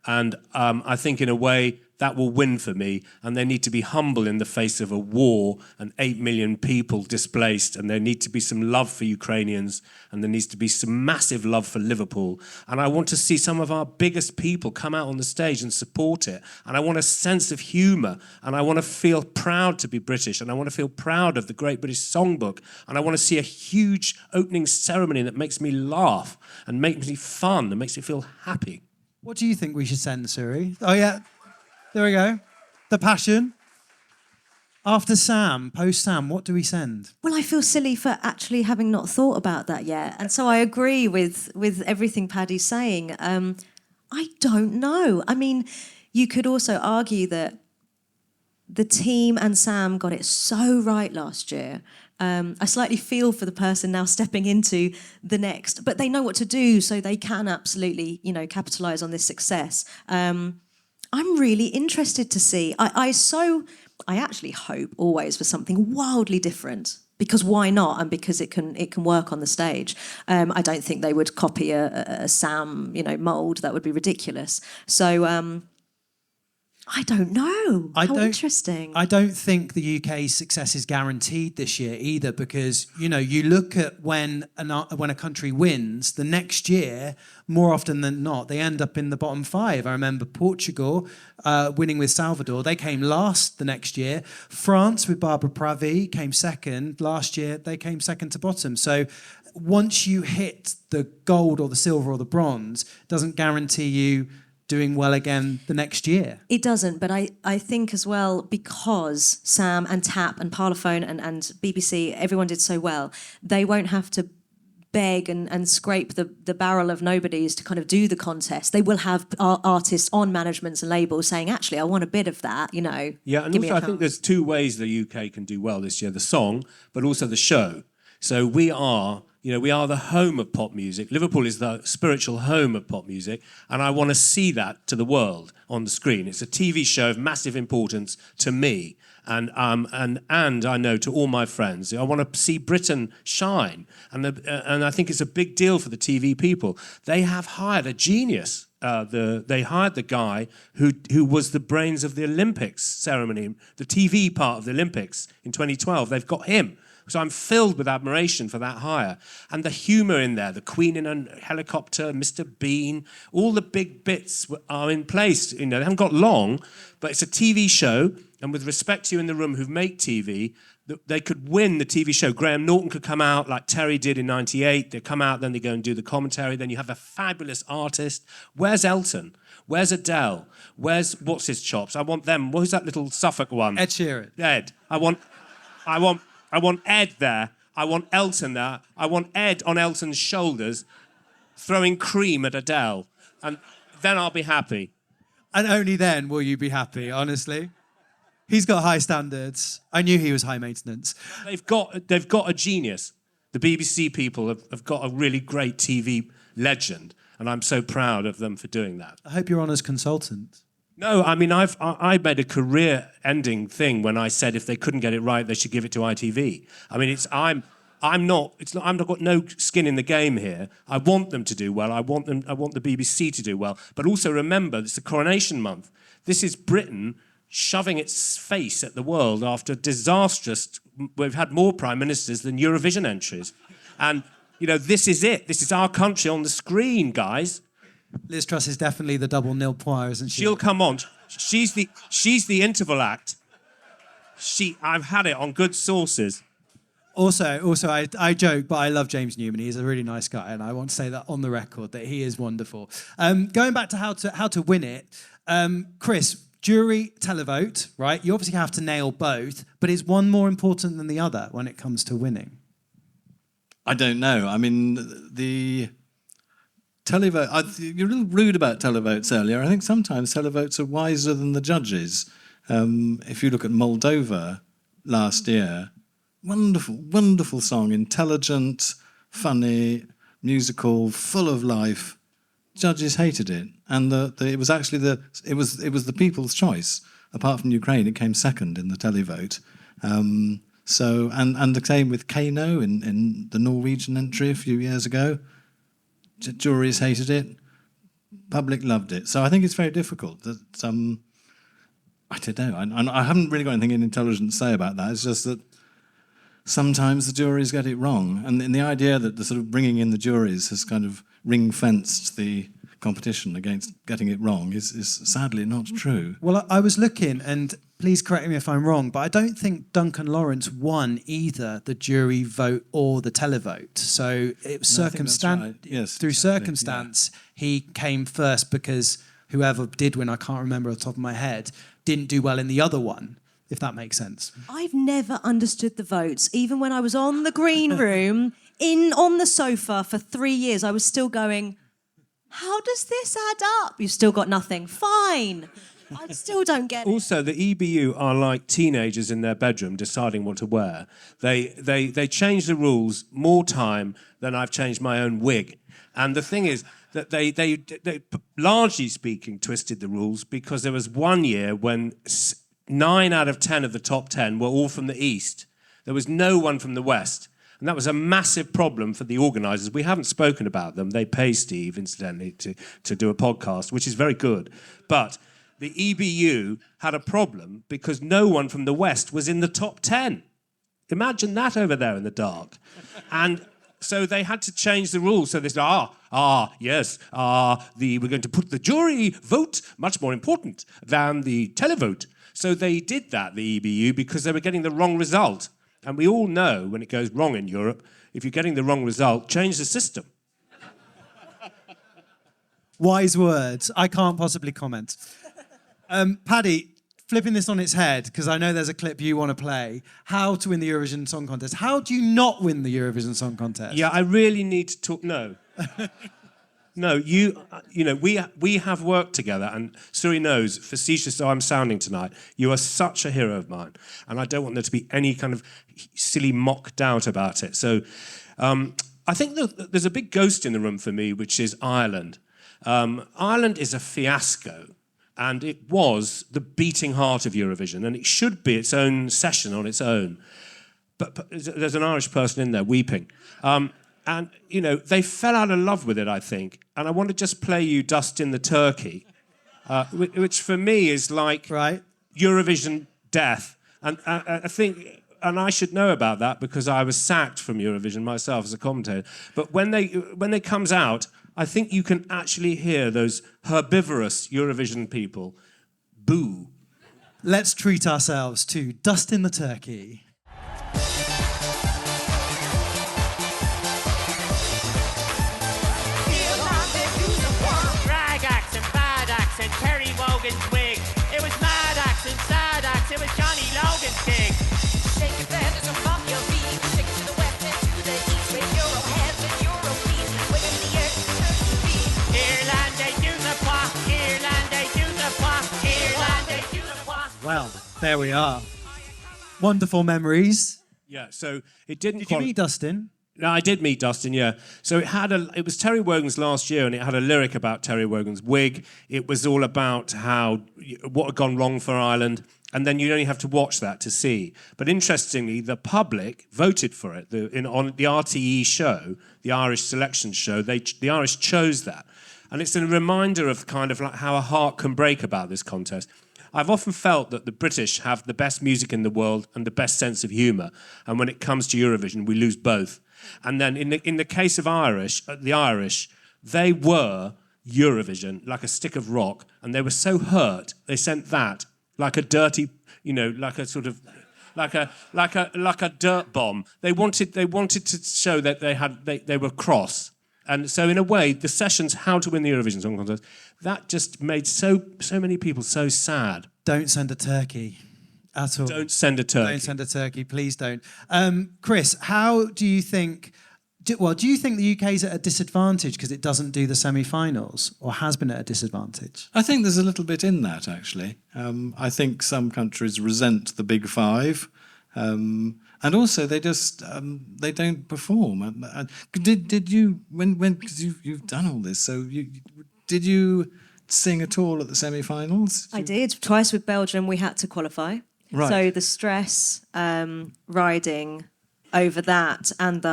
And I think in a way that will win for me. And they need to be humble in the face of a war and 8 million people displaced. And there needs to be some love for Ukrainians. And there needs to be some massive love for Liverpool. And I want to see some of our biggest people come out on the stage and support it. And I want a sense of humour. And I want to feel proud to be British. And I want to feel proud of the Great British Songbook. And I want to see a huge opening ceremony that makes me laugh and makes me fun and makes me feel happy. What do you think we should send, Suri? Oh, yeah. There we go. The passion. After Sam, post-Sam, what do we send? Well, I feel silly for actually having not thought about that yet. And so I agree with everything Paddy's saying. I don't know. I mean, you could also argue that the team and Sam got it so right last year. I slightly feel for the person now stepping into the next, but they know what to do, so they can absolutely, capitalise on this success. I'm really interested to see. I actually hope always for something wildly different, because why not? And because it can work on the stage. I don't think they would copy a Sam, mould. That would be ridiculous. So I don't know. How interesting. I don't think the UK's success is guaranteed this year either, because you look at when a country wins, the next year, more often than not, they end up in the bottom 5. I remember Portugal winning with Salvador. They came last the next year. France with Barbara Pravi came second. Last year, they came second to bottom. So once you hit the gold or the silver or the bronze, it doesn't guarantee you doing well again the next year. It doesn't, but I think as well, because Sam and Tap and Parlophone and BBC, everyone did so well, they won't have to beg and scrape the barrel of nobodies to kind of do the contest. They will have artists on managements and labels saying, actually, I want a bit of that, Yeah, and also I think there's 2 ways the UK can do well this year, the song, but also the show. So we are the home of pop music. Liverpool is the spiritual home of pop music, and I want to see that to the world on the screen. It's a TV show of massive importance to me, And I know to all my friends, I want to see Britain shine, and I think it's a big deal for the TV people. They have hired a genius. They hired the guy who was the brains of the Olympics ceremony, the TV part of the Olympics in 2012. They've got him. So I'm filled with admiration for that hire. And the humour in there, the Queen in a helicopter, Mr. Bean, all the big bits are in place. You know, they haven't got long, but it's a TV show. And with respect to you in the room who make TV, they could win the TV show. Graham Norton could come out like Terry did in '98. They come out, then they go and do the commentary. Then you have a fabulous artist. Where's Elton? Where's Adele? What's his chops? I want them. Who's that little Suffolk one? Ed Sheeran. Ed. I want Ed there. I want Elton there. I want Ed on Elton's shoulders throwing cream at Adele. And then I'll be happy. And only then will you be happy, honestly. He's got high standards. I knew he was high maintenance. They've got a genius. The BBC people have got a really great TV legend, and I'm so proud of them for doing that. I hope you're on as consultant. No, I mean, I made a career-ending thing when I said if they couldn't get it right, they should give it to ITV. I mean, I've got no skin in the game here. I want them to do well. I want the BBC to do well. But also remember, it's the coronation month. This is Britain shoving its face at the world after disastrous. We've had more prime ministers than Eurovision entries, and you know this is it. This is our country on the screen, guys. Liz Truss is definitely the double nil poire, isn't she? She'll come on. She's the interval act. I've had it on good sources. Also, I joke, but I love James Newman. He's a really nice guy, and I want to say that on the record that he is wonderful. Going back to how to win it, Chris, jury, televote, right? You obviously have to nail both, but is one more important than the other when it comes to winning? I don't know. I mean, the televote. You're a little rude about televotes earlier. I think sometimes televotes are wiser than the judges. If you look at Moldova last year, wonderful song, intelligent, funny, musical, full of life. Judges hated it, and it was actually the people's choice. Apart from Ukraine, it came second in the televote. So the same with Kano in the Norwegian entry a few years ago. Juries hated it, public loved it. So I think it's very difficult. That I don't know. I haven't really got anything intelligent to say about that. It's just that sometimes the juries get it wrong, and the idea that the sort of bringing in the juries has kind of ring-fenced the competition against getting it wrong is sadly not true. Well, I was looking, and please correct me if I'm wrong, but I don't think Duncan Lawrence won either the jury vote or the televote. So it was right. Yes, through exactly, circumstance, he came first because whoever did win, I can't remember off the top of my head, didn't do well in the other one, if that makes sense. I've never understood the votes. Even when I was on the green room, on the sofa for 3 years, I was still going, how does this add up? You've still got nothing. Fine. I still don't get it. Also, the EBU are like teenagers in their bedroom deciding what to wear. They change the rules more time than I've changed my own wig. And the thing is that they largely speaking, twisted the rules because there was one year when 9 out of 10 of the top 10 were all from the East. There was no one from the West. And that was a massive problem for the organisers. We haven't spoken about them. They pay Steve, incidentally, to do a podcast, which is very good. But the EBU had a problem because no one from the West was in the top 10. Imagine that over there in the dark. And so they had to change the rules. So they said, we're going to put the jury vote much more important than the televote. So they did that, the EBU, because they were getting the wrong result. And we all know when it goes wrong in Europe, if you're getting the wrong result, change the system. Wise words. I can't possibly comment. Paddy, flipping this on its head, because I know there's a clip you want to play, how to win the Eurovision Song Contest. How do you not win the Eurovision Song Contest? Yeah, I really need to talk... No. No, you know, we have worked together, and Suri knows, facetious though I'm sounding tonight, you are such a hero of mine, and I don't want there to be any kind of silly mock doubt about it. So I think there's a big ghost in the room for me, which is Ireland. Ireland is a fiasco. And it was the beating heart of Eurovision, and it should be its own session on its own. But there's an Irish person in there weeping. And, you know, they fell out of love with it, I think. And I want to just play you Dust in the Turkey, which for me is like Eurovision death. And I think, and I should know about that because I was sacked from Eurovision myself as a commentator. But when they comes out, I think you can actually hear those herbivorous Eurovision people boo. Let's treat ourselves to Dust in the Turkey. Rag accent, bad accent, Terry Wogan's wig. It was mad accent, sad accent, it was Johnny Logan's gig. Shake your feathers and bump your feet. Shake it to the west and to the east. With Euro hands and Euro feet. Wave in the air, turkey beat. Ireland, they do the pop. Ireland, they do the pop. Ireland, they do the pop. Well, there we are. Wonderful memories. Yeah, so it didn't... Did you meet Dustin? No, I did meet Dustin, yeah. So it was Terry Wogan's last year, and it had a lyric about Terry Wogan's wig. It was all about what had gone wrong for Ireland, and then you only have to watch that to see. But interestingly, the public voted for it. On the RTE show, the Irish selection show, the Irish chose that. And it's a reminder of kind of like how a heart can break about this contest. I've often felt that the British have the best music in the world and the best sense of humour, and when it comes to Eurovision, we lose both. And then in the case of the Irish, they were Eurovision, like a stick of rock, and they were so hurt, they sent that like a dirty, you know, like a sort of, like a dirt bomb. They wanted to show that they were cross. And so in a way, the sessions How to Win the Eurovision Song Contest, that just made so many people so sad. Don't send a turkey at all. Don't send a turkey. Don't send a turkey, please don't. Chris, how do you think... do you think the UK is at a disadvantage because it doesn't do the semi-finals, or has been at a disadvantage? I think there's a little bit in that, actually. I think some countries resent the big five, and also they just they don't perform. Did you because you've done all this? So did you sing at all at the semi-finals? I did. Twice with Belgium, we had to qualify. Right. So the stress riding over that, and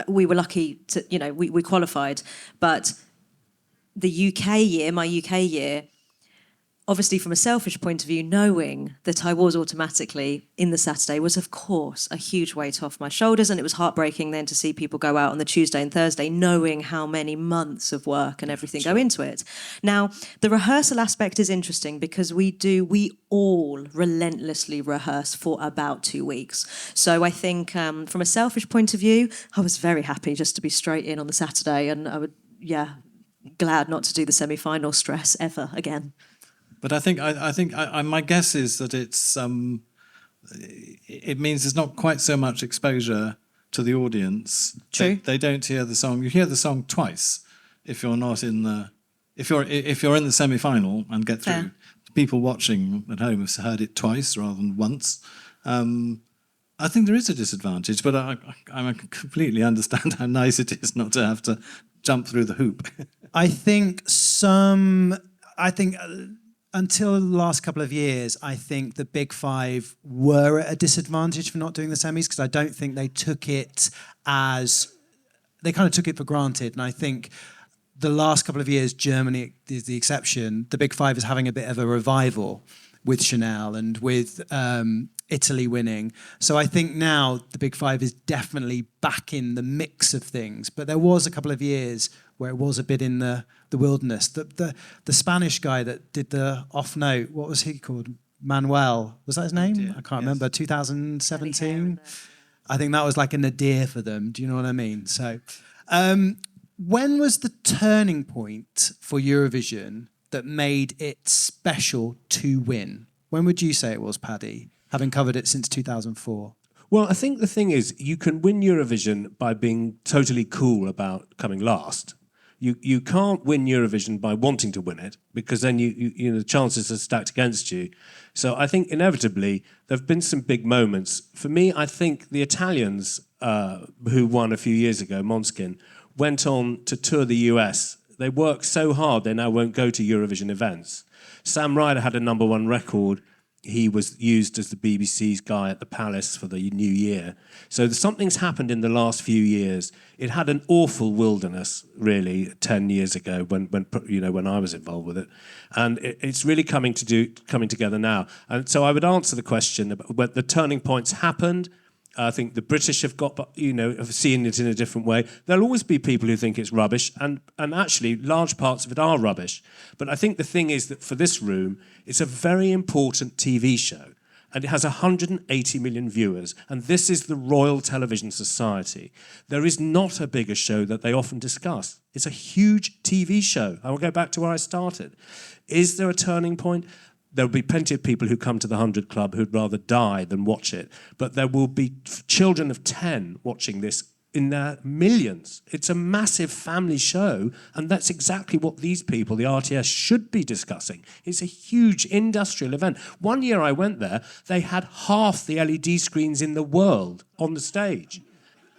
we were lucky to, we qualified. But the UK year, my UK year, obviously from a selfish point of view, knowing that I was automatically in the Saturday was, of course, a huge weight off my shoulders. And it was heartbreaking then to see people go out on the Tuesday and Thursday, knowing how many months of work and everything go into it. Now, the rehearsal aspect is interesting because we all relentlessly rehearse for about 2 weeks. So I think from a selfish point of view, I was very happy just to be straight in on the Saturday, and I would, glad not to do the semi-final stress ever again. But I think my guess is that it means there's not quite so much exposure to the audience. True. They don't hear the song. You hear the song twice if you're not in the if you're in the semi-final and get through. Fair. People watching at home have heard it twice rather than once. I think there is a disadvantage, but I completely understand how nice it is not to have to jump through the hoop. I think until the last couple of years, I think the Big Five were at a disadvantage for not doing the semis, because I don't think they took it they kind of took it for granted. And I think the last couple of years, Germany is the exception. The Big Five is having a bit of a revival with Chanel and with Italy winning. So I think now the Big Five is definitely back in the mix of things. But there was a couple of years where it was a bit in the wilderness. The Spanish guy that did the off note, what was he called? Manuel, was that his name? Nadir, I can't yes. remember. 2017. I think that was like a nadir for them. Do you know what I mean? So, when was the turning point for Eurovision that made it special to win? When would you say it was, Paddy, having covered it since 2004? Well, I think the thing is, you can win Eurovision by being totally cool about coming last. You can't win Eurovision by wanting to win it, because then the chances are stacked against you. So I think inevitably there have been some big moments. For me, I think the Italians who won a few years ago, Måneskin, went on to tour the US they work so hard they now won't go to Eurovision events. Sam Ryder had a #1 record. He was used as the BBC's guy at the Palace for the New Year. So something's happened in the last few years. It had an awful wilderness, really, 10 years ago when I was involved with it, and it's really coming together now. And so I would answer the question about when the turning points happened. I think the British have have seen it in a different way. There'll always be people who think it's rubbish, and actually large parts of it are rubbish. But I think the thing is that for this room, it's a very important TV show, and it has 180 million viewers, and this is the Royal Television Society. There is not a bigger show that they often discuss. It's a huge TV show. I will go back to where I started. Is there a turning point? There'll be plenty of people who come to the 100 Club who'd rather die than watch it. But there will be children of 10 watching this in their millions. It's a massive family show, and that's exactly what these people, the RTS, should be discussing. It's a huge industrial event. One year I went there, they had half the LED screens in the world on the stage.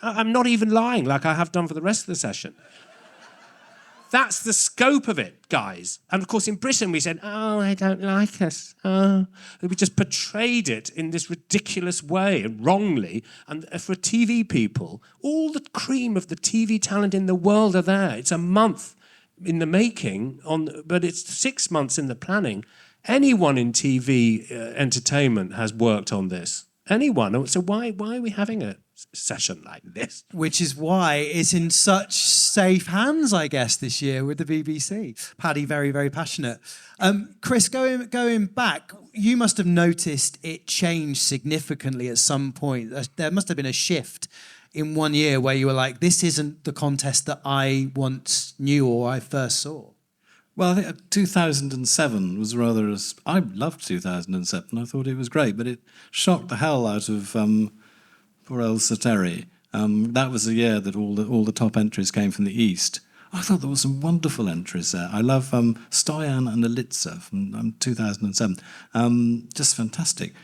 I'm not even lying, like I have done for the rest of the session. That's the scope of it, guys. And of course, in Britain, we said, oh, they don't like us. Oh. We just portrayed it in this ridiculous way, wrongly. And for TV people, all the cream of the TV talent in the world are there. It's a month in the making, but it's 6 months in the planning. Anyone in TV entertainment has worked on this. Anyone. So why are we having a session like this? Which is why it's in such safe hands, I guess, this year with the BBC. Paddy, very, very passionate. Chris, going back, you must have noticed it changed significantly at some point. There must have been a shift in 1 year where you were like, this isn't the contest that I once knew or I first saw. Well, I think 2007 was rather... I loved 2007. I thought it was great, but it shocked the hell out of poor old Sateri. That was the year that all the top entries came from the East. I thought there were some wonderful entries there. I love Stoyan and Elitsa from 2007. Just fantastic.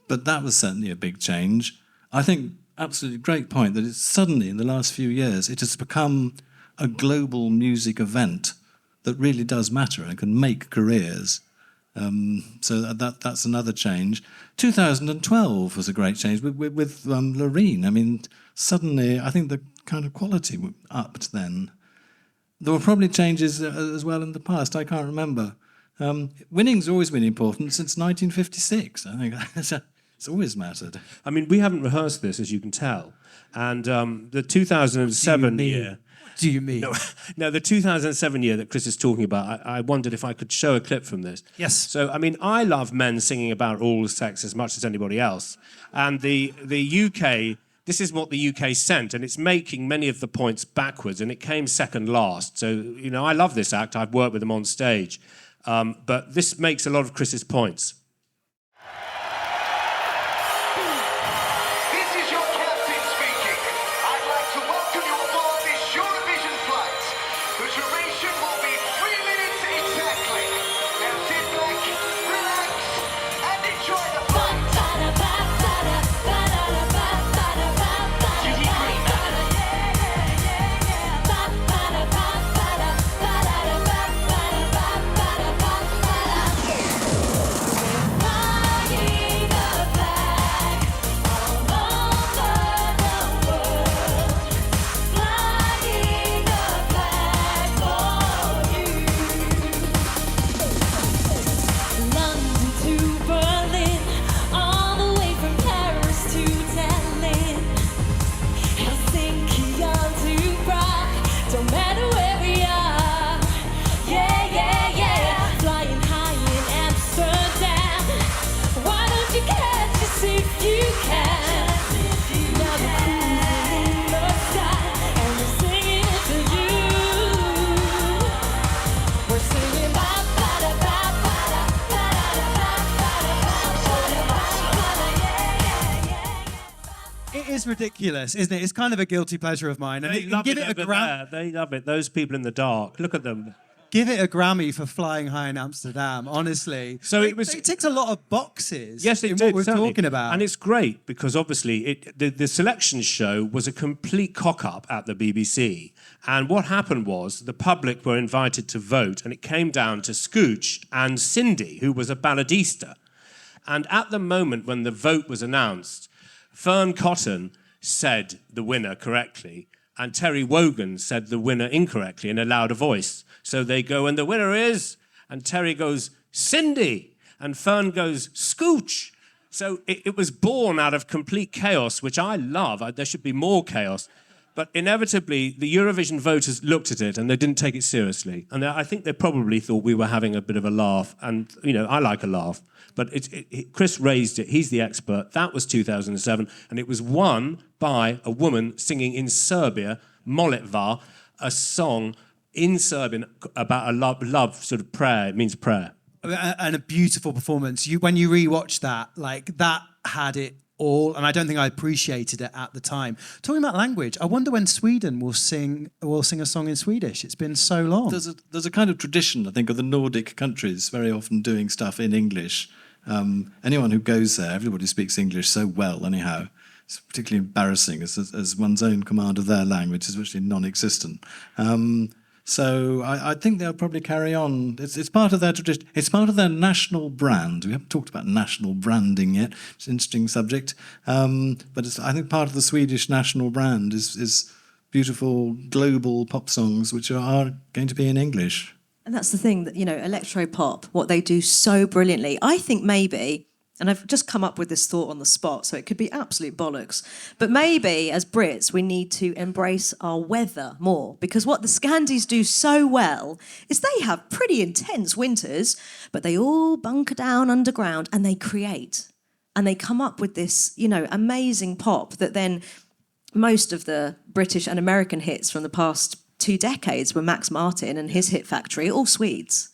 But that was certainly a big change. I think absolutely great point that it's suddenly, in the last few years, it has become a global music event that really does matter and can make careers. So that's another change. 2012 was a great change with Loreen. I mean, suddenly I think the kind of quality upped then. There were probably changes as well in the past. I can't remember. Winning's always been important since 1956. I think it's always mattered. I mean, we haven't rehearsed this, as you can tell. And the 2007 year... Do you mean? No, the 2007 year that Chris is talking about, I wondered if I could show a clip from this. Yes. So, I mean, I love men singing about oral sex as much as anybody else. And the UK, this is what the UK sent, and it's making many of the points backwards, and it came second last. So, I love this act. I've worked with them on stage. But this makes a lot of Chris's points. This is your captain speaking. I'd like to welcome you aboard this Eurovision flight. The duration will be 3 minutes exactly. Now sit back, relax, and enjoy the flight. London to Berlin, all the way from Paris to Tallinn, Helsinki on to Prague, don't matter where we are. Yeah, yeah, yeah, flying high in Amsterdam. Why don't you catch us if you can? Now we're cruising in the sky, and we're singing it to you. We're singing ba ba da ba ba da ba da ba ba da ba da yeah, yeah, yeah. It is ridiculous, isn't it? It's kind of a guilty pleasure of mine. And They love give it it a over ground. there. They love it. Those people in the dark. Look at them. Give it a Grammy for Flying High in Amsterdam, honestly. So it was- It ticks a lot of boxes. Yes, it in did. what we're certainly. talking about. And it's great because obviously the selection show was a complete cock-up at the BBC. And what happened was the public were invited to vote, and it came down to Scooch and Cindy, who was a balladista. And at the moment when the vote was announced, Fern Cotton said the winner correctly, and Terry Wogan said the winner incorrectly in a louder voice. So they go, and the winner is, and Terry goes, Cindy, and Fern goes, Scooch. So it was born out of complete chaos, which I love. There should be more chaos. But inevitably, the Eurovision voters looked at it and they didn't take it seriously. And I think they probably thought we were having a bit of a laugh. And, you know, I like a laugh. But Chris raised it. He's the expert. That was 2007. And it was won by a woman singing in Serbia, Molitva, a song in Serbian about a love sort of prayer. It means prayer. And a beautiful performance. When you rewatch that, like, that had it all, and I don't think I appreciated it at the time. Talking about language, I wonder when Sweden will sing a song in Swedish. It's been so long. There's a kind of tradition, I think, of the Nordic countries very often doing stuff in English. Anyone who goes there, everybody speaks English so well anyhow. It's particularly embarrassing as one's own command of their language is virtually non-existent. So I think they'll probably carry on. It's part of their tradition. It's part of their national brand. We haven't talked about national branding yet. It's an interesting subject. But I think part of the Swedish national brand is beautiful global pop songs which are going to be in English. And that's the thing that, you know, electro-pop, what they do so brilliantly. I think maybe, and I've just come up with this thought on the spot, so it could be absolute bollocks, but maybe as Brits we need to embrace our weather more, because what the Scandies do so well is they have pretty intense winters, but they all bunker down underground and they create. And they come up with this, you know, amazing pop that then most of the British and American hits from the past 2 decades were Max Martin and his hit factory, all Swedes.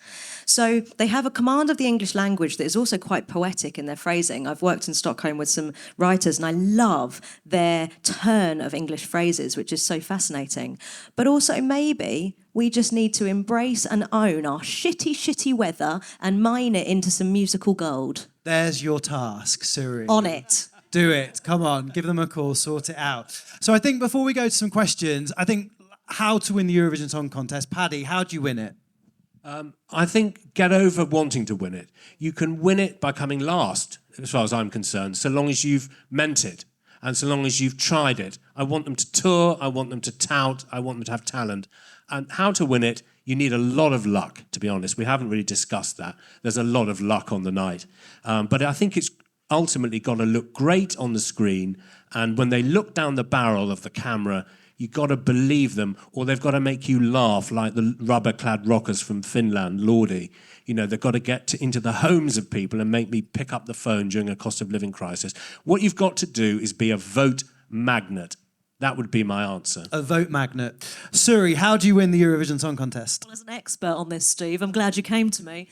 So they have a command of the English language that is also quite poetic in their phrasing. I've worked in Stockholm with some writers and I love their turn of English phrases, which is so fascinating. But also maybe we just need to embrace and own our shitty weather and mine it into some musical gold. There's your task, Suri. On it. Do it. Come on, give them a call, sort it out. So I think before we go to some questions, I think how to win the Eurovision Song Contest. Paddy, how do you win it? I think get over wanting to win it. You can win it by coming last, as far as I'm concerned, so long as you've meant it and so long as you've tried it. I want them to tour, I want them to tout, I want them to have talent. And how to win it, you need a lot of luck, to be honest. We haven't really discussed that. There's a lot of luck on the night. But I think it's ultimately got to look great on the screen, and when they look down the barrel of the camera, you've got to believe them, or they've got to make you laugh like the rubber-clad rockers from Finland, Lordi. You know, they've got to get into the homes of people and make me pick up the phone during a cost of living crisis. What you've got to do is be a vote magnet. That would be my answer. A vote magnet. Suri, how do you win the Eurovision Song Contest? Well, as an expert on this, Steve, I'm glad you came to me.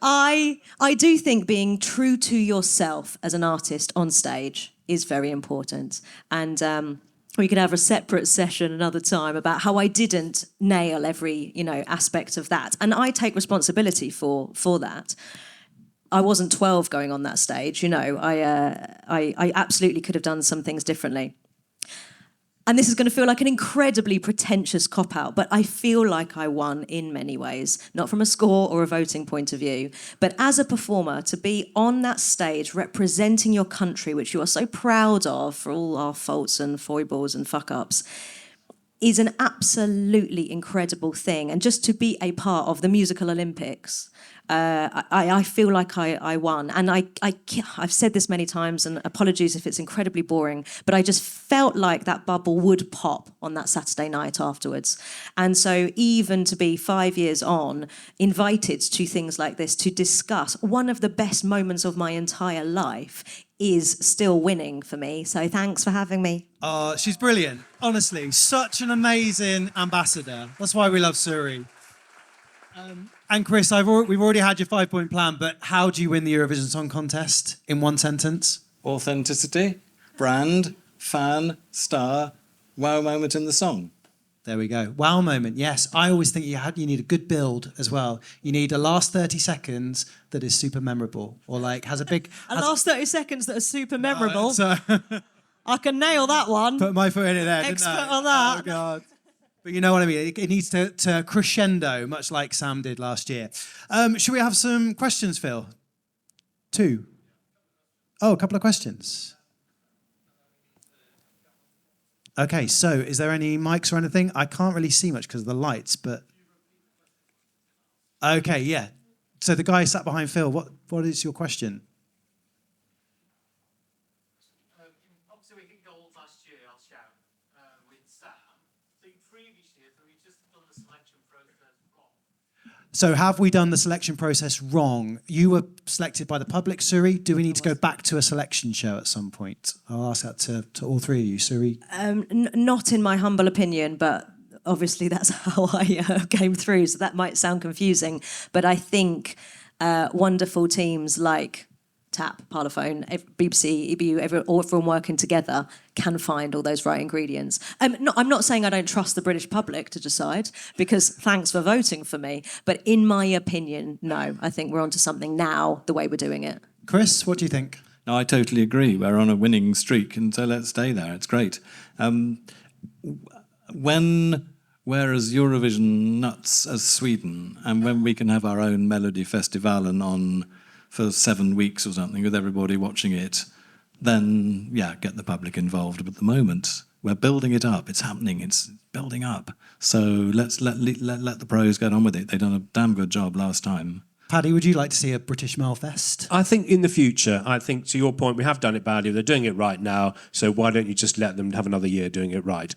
I do think being true to yourself as an artist on stage is very important. And we could have a separate session another time about how I didn't nail every, you know, aspect of that. And I take responsibility for that. I wasn't 12 going on that stage, you know. I absolutely could have done some things differently. And this is going to feel like an incredibly pretentious cop-out, but I feel like I won in many ways, not from a score or a voting point of view, but as a performer, to be on that stage representing your country, which you are so proud of for all our faults and foibles and fuck-ups, is an absolutely incredible thing. And just to be a part of the Musical Olympics, I feel like I won. And I've said this many times, and apologies if it's incredibly boring, but I just felt like that bubble would pop on that Saturday night afterwards. And so even to be 5 years on, invited to things like this to discuss one of the best moments of my entire life is still winning for me. So thanks for having me. Oh, she's brilliant. Honestly, such an amazing ambassador. That's why we love Suri. And Chris, we've already had your 5-point plan, but how do you win the Eurovision Song Contest in one sentence? Authenticity, brand, fan, star, wow moment in the song. There we go. Wow moment. Yes, I always think you need a good build as well. You need a last 30 seconds that is super memorable, or like has a big. Last 30 seconds that are super memorable. So I can nail that one. put my foot in it there. Expert didn't I? on that. Oh God. But you know what I mean. It needs to crescendo, much like Sam did last year. Should we have some questions, Phil? 2. Oh, a couple of questions. Okay, so is there any mics or anything? I can't really see much because of the lights, but... Okay, yeah. So the guy sat behind Phil, what is your question? Obviously, we hit goals last year, I'll shout, with Sam. So in previous years, have we just done the selection process wrong? So have we done the selection process wrong? You were selected by the public, Suri. Do we need to go back to a selection show at some point? I'll ask that to all three of you, Suri. Not in my humble opinion, but obviously that's how I came through, so that might sound confusing. But I think wonderful teams like TAP, Parlophone, BBC, EBU, everyone working together can find all those right ingredients. I'm not saying I don't trust the British public to decide, because thanks for voting for me. But in my opinion, no, I think we're onto something now, the way we're doing it. Chris, what do you think? No, I totally agree. We're on a winning streak, and so let's stay there. It's great. When we're as Eurovision nuts as Sweden, and when we can have our own Melody Festivalen on for 7 weeks or something with everybody watching it, then, yeah, get the public involved. But at the moment, we're building it up. It's happening. It's building up. So let's let the pros get on with it. They've done a damn good job last time. Paddy, would you like to see a British Melfest? I think in the future, I think to your point, we have done it badly. They're doing it right now. So why don't you just let them have another year doing it right?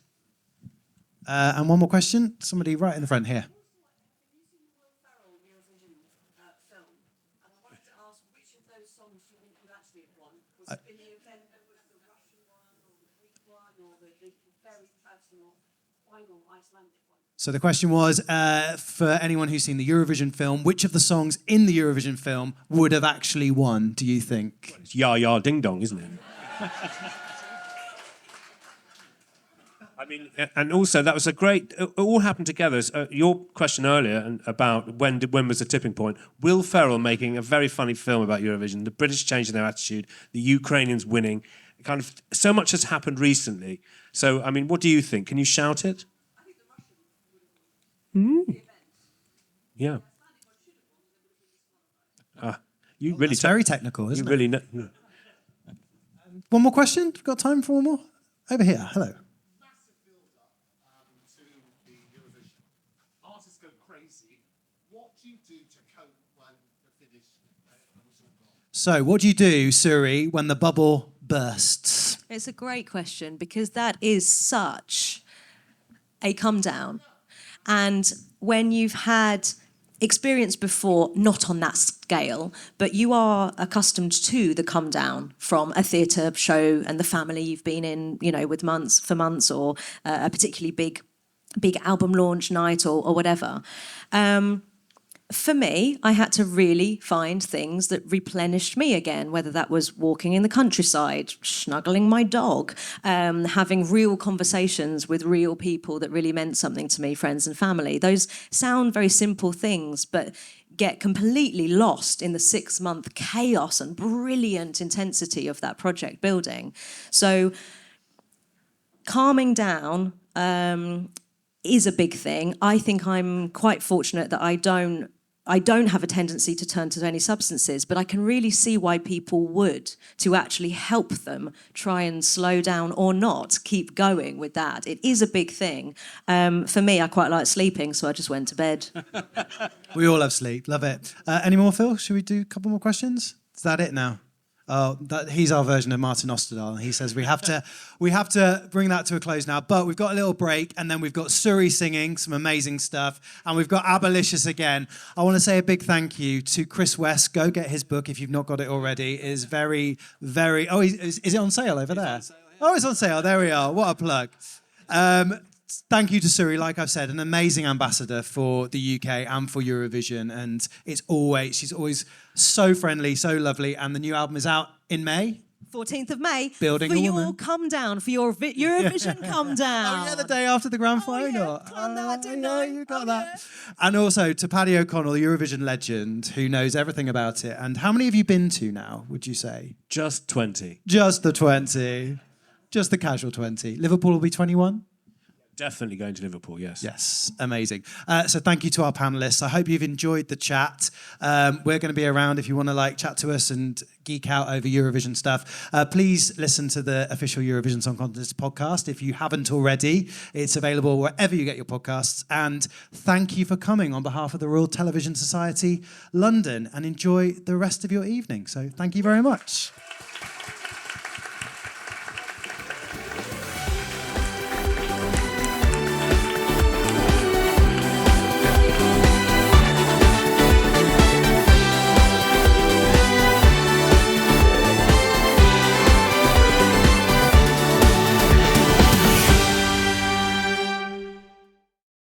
And one more question. Somebody right in the front here. So the question was, for anyone who's seen the Eurovision film, which of the songs in the Eurovision film would have actually won, do you think? It's Ya Ya Ding Dong, isn't it? I mean, and also that was a great. It all happened together. Your question earlier about when was the tipping point? Will Ferrell making a very funny film about Eurovision, the British changing their attitude, the Ukrainians winning. Kind of so much has happened recently. So I mean, what do you think? Can you shout it? Yeah. You really. It's very technical, isn't it? You really know. One more question. Got time for one more? Over here. Hello. So, what do you do, Suri, when the bubble bursts? It's a great question, because that is such a come down. And when you've had experience before, not on that scale, but you are accustomed to the come down from a theatre show and the family you've been in, you know, with months, or a particularly big album launch night or whatever. For me, I had to really find things that replenished me again, whether that was walking in the countryside, snuggling my dog, having real conversations with real people that really meant something to me, friends and family. Those sound very simple things, but get completely lost in the 6-month chaos and brilliant intensity of that project building. So calming down is a big thing. I think I'm quite fortunate that I don't have a tendency to turn to any substances, but I can really see why people would, to actually help them try and slow down or not, keep going with that. It is a big thing. For me, I quite like sleeping, so I just went to bed. We all have sleep. Love it. Any more, Phil? Should we do a couple more questions? Is that it now? Oh, he's our version of Martin Osterdahl. He says we have to bring that to a close now, but we've got a little break, and then we've got Suri singing some amazing stuff, and we've got Abolitious again. I want to say a big thank you to Chris West. Go get his book if you've not got it already. It is very, very... Oh, is it on sale over there? Oh, it's on sale. There we are. What a plug. Thank you to Suri, like I've said, an amazing ambassador for the UK and for Eurovision, and she's always so friendly, so lovely, and the new album is out in May. 14th of May, Building for a your woman. come down, for your Eurovision come down. Oh, yeah, the day after the grand Oh, yeah, final. planned that, didn't yeah, I? you got Oh, that. And also to Paddy O'Connell, the Eurovision legend, who knows everything about it. And how many have you been to now, would you say? Just 20. Just the 20. Just the casual 20. Liverpool will be 21? Definitely going to Liverpool, yes. Yes, amazing. So thank you to our panelists. I hope you've enjoyed the chat. We're going to be around if you want to chat to us and geek out over Eurovision stuff. Please listen to the official Eurovision Song Contest podcast if you haven't already. It's available wherever you get your podcasts. And thank you for coming on behalf of the Royal Television Society London, and enjoy the rest of your evening. So thank you very much.